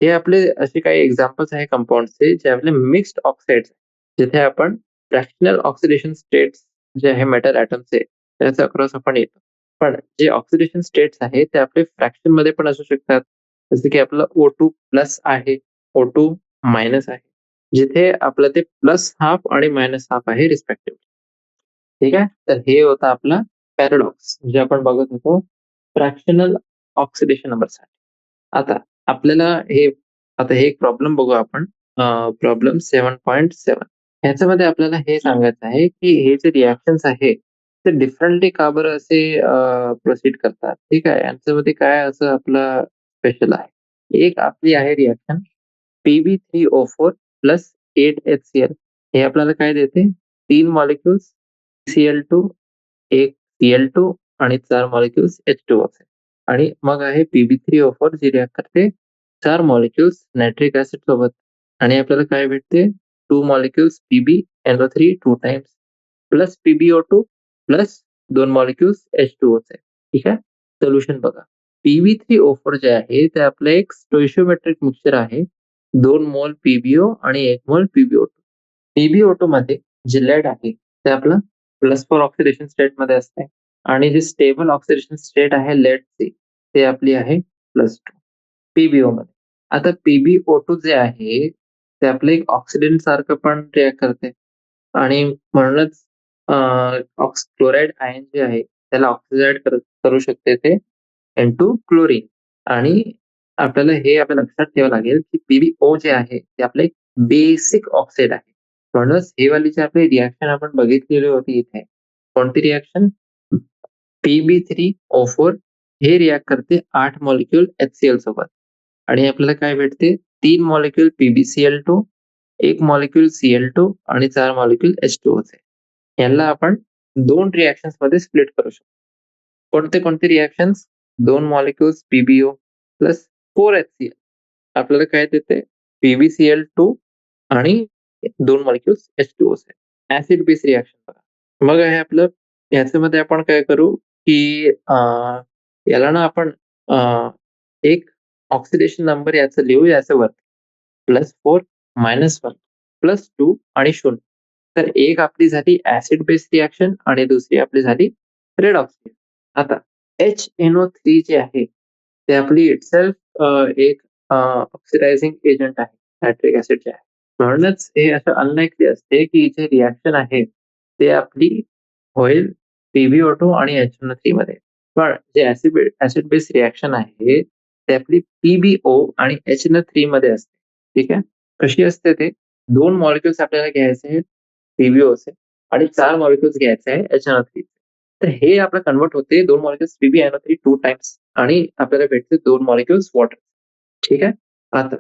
हे आपले असे काही एक्झाम्पल्स आहे कंपाउंड्सचे जे आपले मिक्स्ड ऑक्साइड्स जिथे आपण फ्रॅक्शनल ऑक्सिडेशन स्टेट्स जे आहे मेटल ॲटमचे त्याच्या अक्रॉस आपण येतो. पण जे ऑक्सिडेशन स्टेट्स आहेत ते आपले फ्रॅक्शनमध्ये पण असू शकतात. जसं की आपलं O2+ आहे, O2- आहे. जिथे आपलं ते +½ आणि -½ आहे रिस्पेक्टिव्हली. ठीक आहे. तर हे होतं आपला पॅराडॉक्स जे आपण बघत होतो फ्रॅक्शनल ऑक्सिडेशन नंबरसाठी. आता आपल्याला हे आता हे एक प्रॉब्लेम बघू आपण. प्रॉब्लेम 7.7 ह्याच्यामध्ये आपल्याला हे सांगायचं आहे, की हे जे रिएक्शन्स आहे, ते डिफरंटली का बरं असे प्रोसीड करतात? ठीक आहे. यांच्यामध्ये काय असं आपलं स्पेशल आहे? एक आपली आहे रिएक्शन Pb3O4 प्लस 8HCl हे आपल्याला काय देते? 3 मॉलिक्युल्स Cl2, 1 Cl2 आणि 4 मॉलिक्युल्स H2O आणि मग आहे Pb3O4 जी रिएक्ट करते 4 मॉलिक्युल्स नायट्रिक ॲसिड सोबत आणि आपल्याला काय भेटते 2 molecules PbNO3 2 times plus PbO2 plus 2 molecules H2O चे. ठीक आहे. सोल्युशन बघा. Pb3O4 जे आहे ते आपलं एक स्टोइशियोमेट्रिक मिक्सचर आहे. 2 मोल PbO आणि 1 मोल PbO2. PbO2 मध्ये जे लेड आहे ते आपलं +4 ऑक्सिडेशन स्टेटमध्ये असते आणि जे स्टेबल ऑक्सिडेशन स्टेट आहे लेडची ते आपली आहे +2 PbO मध्ये. आता PbO2 जे आहे ते आपलं एक ऑक्सिडंट सारखं पण रिएक्ट करते आणि म्हणूनच क्लोराईड आयन जे आहे त्याला ऑक्सिडाइज करू शकते ते इंटू क्लोरीन आणि आपल्याला लक्षात ठेवावं लागेल की PbO जे आहे ते आपलं एक बेसिक ऑक्साईड आहे. म्हणूनच ही वाली जी आपली रिएक्शन आपण बघितलेली होती इथे. कोणती रिएक्शन? Pb3O4 हे रिएक्ट करते 8 मॉलिक्यूल HCl सोबत आणि आपल्याला काय भेटते? 3 मॉलिक्यूल PbCl2, 1 मॉलिक्यूल Cl2 आणि 4 मॉलिक्यूल H2O चे. यांना आपण 2 रिएक्शन्स मध्ये स्प्लिट करू शकतो. कोणते reactions? 2 molecules PbO plus 4HCl आपल्याला काय देते? PbCl2 आणि 2 मॉलिक्युल्स H2O चे. ऍसिड बेस रिएक्शन बघा. मग आहे आपलं याच्यामध्ये आपण काय करू की याला ना आपण एक ऑक्सिडेशन नंबर याचं लिहू याच्यावर +4 -1 +2 आणि 0. तर एक आपली झाली ऍसिड बेस रिएक्शन आणि दुसरी आपली झाली रेडॉक्स. आता HNO3 जे आहे ते आपली इटसेल्फ एक ऑक्सिडायझिंग एजंट आहे नायट्रिक ऍसिड जे आहे. म्हणूनच हे असं अनलाइकली असते की जे रिएक्शन आहे ते आपली होईल PbO2 आणि HNO3 मध्ये. पण जे ऍसिड बेस रिएक्शन आहे ते आपली PbO आणि HNO3 मध्ये असते. ठीक आहे. कशी असते ते? 2 मॉलिक्युल्स आपल्याला घ्यायचे आहेत PbOचे आणि 4 मॉलिक्युल्स घ्यायचे आहे HNO3. तर हे आपलं कन्व्हर्ट होते 2 मॉलिक्युल्स PbNO3 2 टाइम्स आणि आपल्याला भेटते 2 मॉलिक्युल्स वॉटर. ठीक आहे. आता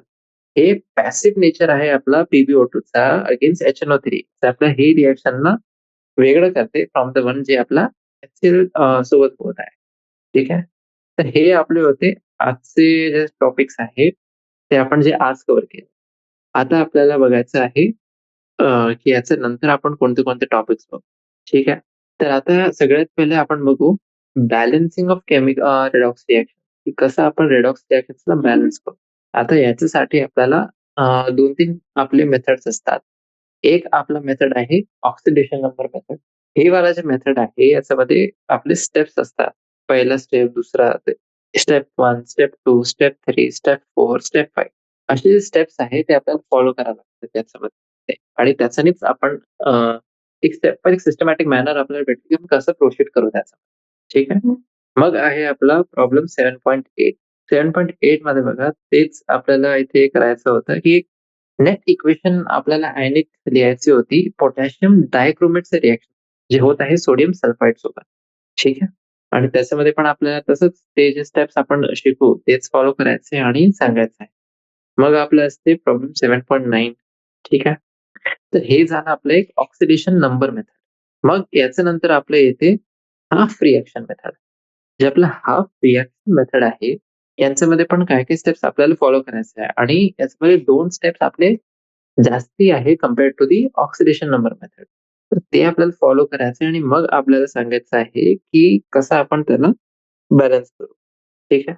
हे पॅसिव्ह नेचर आहे आपला PbO2 चा अगेन्स्ट HNO3. तर आपल्या हे रिएक्शनला वेगळं करते फ्रॉम द वन जे आपला HCl सोबत होत आहे. ठीक आहे. तर हे आपले होते आजचे जे टॉपिक्स आहेत ते आपण जे आज कव्हर केले. आता आपल्याला बघायचं आहे की याच्या नंतर आपण कोणते टॉपिक्स बघू. ठीक आहे. तर आता सगळ्यात पहिले आपण बघू बॅलन्सिंग ऑफ रेडॉक्स रिएक्शन, की कसं आपण रेडॉक्स रिएक्शन्सला बॅलन्स करू. आता याच्यासाठी आपल्याला 2-3 आपले मेथड्स असतात. एक आपला मेथड आहे ऑक्सिडेशन नंबर मेथड. हे वाला जे मेथड आहे याच्यामध्ये आपले स्टेप्स असतात. पहिला स्टेप, दुसरा step 1, step 2, step 3, step 4, step 5 असे जे स्टेप्स आहेत ते आपल्याला फॉलो करावे लागतात त्याच्यामध्ये आणि त्याच्यानेच आपण एक स्टेप बाय सिस्टमॅटिक मॅनर आपल्याला भेटते की आपण कसं प्रोसीड करू त्याचं. ठीक आहे. मग आहे आपला प्रॉब्लेम 7.8. 7.8 मध्ये बघा तेच आपल्याला इथे करायचं होतं की नेट इक्वेशन आपल्याला आयनिक लिहायची होती पोटॅशियम डायक्रोमेटचं रिएक्शन जे होत आहे सोडियम सल्फाइड सोबत. ठीक आहे. आणि त्याच्यामध्ये पण आपल्याला तसंच ते जे स्टेप्स आपण शिकू तेच फॉलो करायचे आणि सांगायचं आहे. मग आपलं असते प्रॉब्लेम 7.9. ठीक आहे. तर हे झालं आपलं एक ऑक्सिडेशन नंबर मेथड. मग याच्यानंतर आपलं येते हाफ रिएक्शन मेथड. जे आपलं हाफ रिएक्शन मेथड आहे यांच्यामध्ये पण काही स्टेप्स आपल्याला फॉलो करायचे आहे आणि याच्यामध्ये 2 स्टेप्स आपले जास्ती आहे compared to the oxidation number method. तर ते आपल्याला फॉलो करायचं आणि मग आपल्याला सांगायचं आहे की कसं आपण त्याला बॅलन्स करू. ठीक आहे.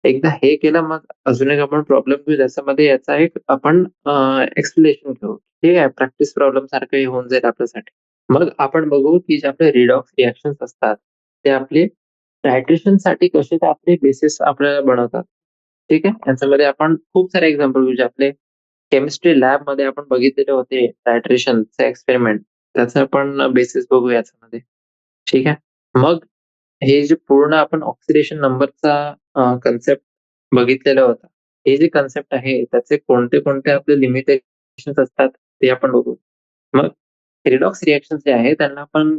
एकदा हे केलं मग अजून एक आपण प्रॉब्लेम घेऊ ज्याच्यामध्ये याचा एक आपण एक्सप्लेनेशन घेऊ. ठीक आहे. प्रॅक्टिस प्रॉब्लेम सारखं हे होऊन जाईल आपल्यासाठी. मग आपण बघू की जे आपले रिडॉक्स रिएक्शन्स असतात ते आपले टायट्रेशनसाठी कसे ते आपले बेसिस आपल्याला बनवतात. ठीक आहे. याच्यामध्ये आपण खूप सारे एक्झाम्पल घेऊ जे आपले केमिस्ट्री लॅबमध्ये आपण बघितलेले होते टायट्रेशनचे एक्सपेरिमेंट त्याचं आपण बेसिस बघू याच्यामध्ये. ठीक आहे. मग हे जे पूर्ण आपण ऑक्सिडेशन नंबरचा कन्सेप्ट बघितलेला होता. हे जे कन्सेप्ट आहे त्याचे कोणते आपले लिमिटेशन्स असतात ते आपण बघू. मग रिडॉक्स रिएक्शन्स जे आहे त्यांना आपण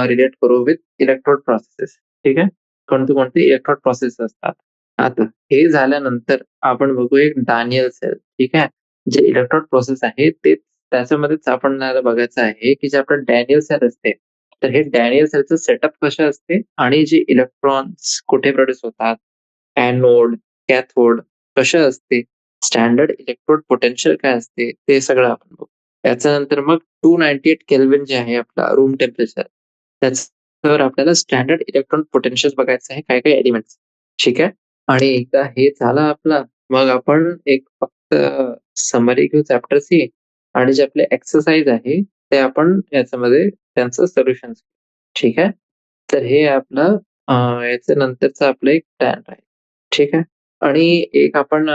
रिलेट करू विथ इलेक्ट्रोड प्रोसेसेस. ठीक आहे. कोणते इलेक्ट्रोड प्रोसेस असतात. आता हे झाल्यानंतर आपण बघू एक डॅनियल सेल. ठीक आहे. जे इलेक्ट्रोड प्रोसेस आहे ते त्याच्यामध्येच आपल्याला बघायचं आहे की जे आपलं डॅनियल सेल असते तर हे डॅनियल सेलचं सेटअप कसं असते आणि जे इलेक्ट्रॉन्स कुठे प्रोड्यूस होतात, एनोड, कॅथोड कशा असते, स्टँडर्ड इलेक्ट्रोड पोटेन्शियल काय असते ते सगळं आपण बघू. त्याच्यानंतर मग 298 केल्विन जे आहे आपला रूम टेम्परेचर त्याचं तर आपल्याला स्टँडर्ड इलेक्ट्रॉन पोटेन्शियल बघायचं आहे काही-काही एलिमेंट्स. ठीक आहे. आणि एकदा हे झालं आपलं, मग आपण एक फक्त समरी घेऊ चॅप्टर सी आणि जे आपले एक्सरसाइज आहे, ते आपण याच्यामध्ये त्यांचं सोल्युशन्स ठीक आहे. तर हे आपलं याच्या नंतरचं आपलं एक प्लॅन आहे. ठीक आहे. आणि एक आपण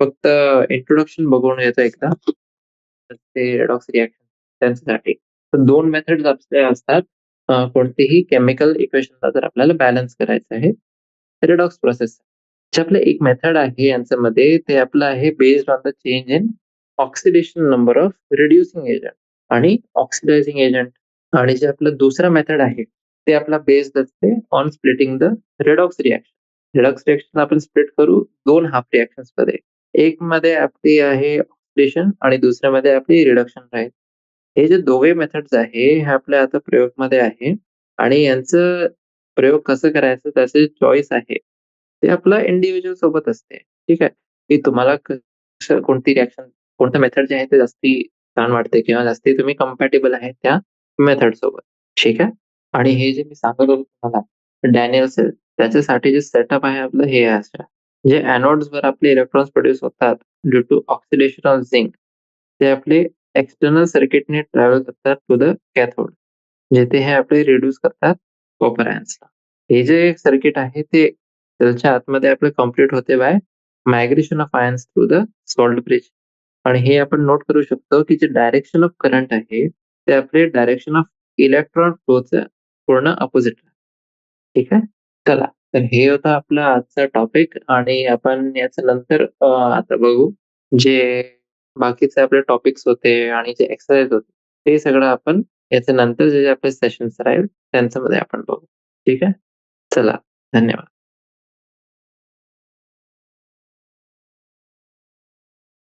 फक्त इंट्रोडक्शन बघून येतो एकदा. तर ते रेडॉक्स रिएक्शन त्यांच्यासाठी. तर 2 मेथड्स आपल्या असतात. कोणतेही केमिकल इक्वेशनला जर आपल्याला बॅलन्स करायचं आहे, रेडॉक्स प्रोसेस. जे आपलं एक मेथड आहे यांच्यामध्ये ते आपलं आहे based on the change in oxidation number of reducing agent आणि ऑक्सिडायझिंग एजंट. आणि जे आपलं दुसरं मेथड आहे, ते आपला बेस्ड असते on splitting the redox reaction. Redox reaction आपण स्प्लिट करू 2 हाल्फ रिएक्शन्समध्ये. एक मध्ये आपली आहे ऑक्सिडेशन आणि दुसऱ्यामध्ये आपली रिडक्शन राहील. हे जे दोघे मेथड्स आहे, हे आपल्या आता प्रयोगमध्ये आहे आणि यांचं प्रयोग कसं करायचं त्याचे चॉईस आहे. ते आपलं इंडिव्हिज्युअल सोबत असते. ठीक आहे. की तुम्हाला कसं कोणती रिएक्शन कोणतं मेथड जे आहे ते जास्ती छान वाटते किंवा जास्ती तुम्ही कम्पॅटिबल आहे त्या मेथड सोबत. ठीक आहे. आणि हे जे मी सांगत होतो तुम्हाला डॅनियल सेल त्याच्यासाठी जे सेटअप आहे आपलं हे आहे असं. जे एनोड्सवर आपले इलेक्ट्रॉन्स प्रोड्यूस होतात due to oxidation of zinc ते आपले एक्सटर्नल सर्किटने ट्रॅव्हल करतात टू द कॅथोड. जिथे हे आपले रिड्यूस करतात कॉपर आयन्सला. हे जे सर्किट आहे ते सेलच्या आतमध्ये आपलं कंप्लीट होते by migration of ions through the salt bridge. आणि हे आपण नोट करू शकतो की जे डायरेक्शन ऑफ करंट आहे ते आपले डायरेक्शन ऑफ इलेक्ट्रॉन फ्लोचं पूर्ण अपोझिट आहे. ठीक आहे. चला, तर हे होतं आपलं आजचा टॉपिक आणि आपण याच्या नंतर आता बघू जे बाकीचे आपले टॉपिक्स होते आणि जे एक्सरसाइज होते, ते सगळं आपण याच्या नंतर जे आपले सेशन्स राहील त्यांच्यामध्ये आपण बघू. ठीक आहे. चला, धन्यवाद.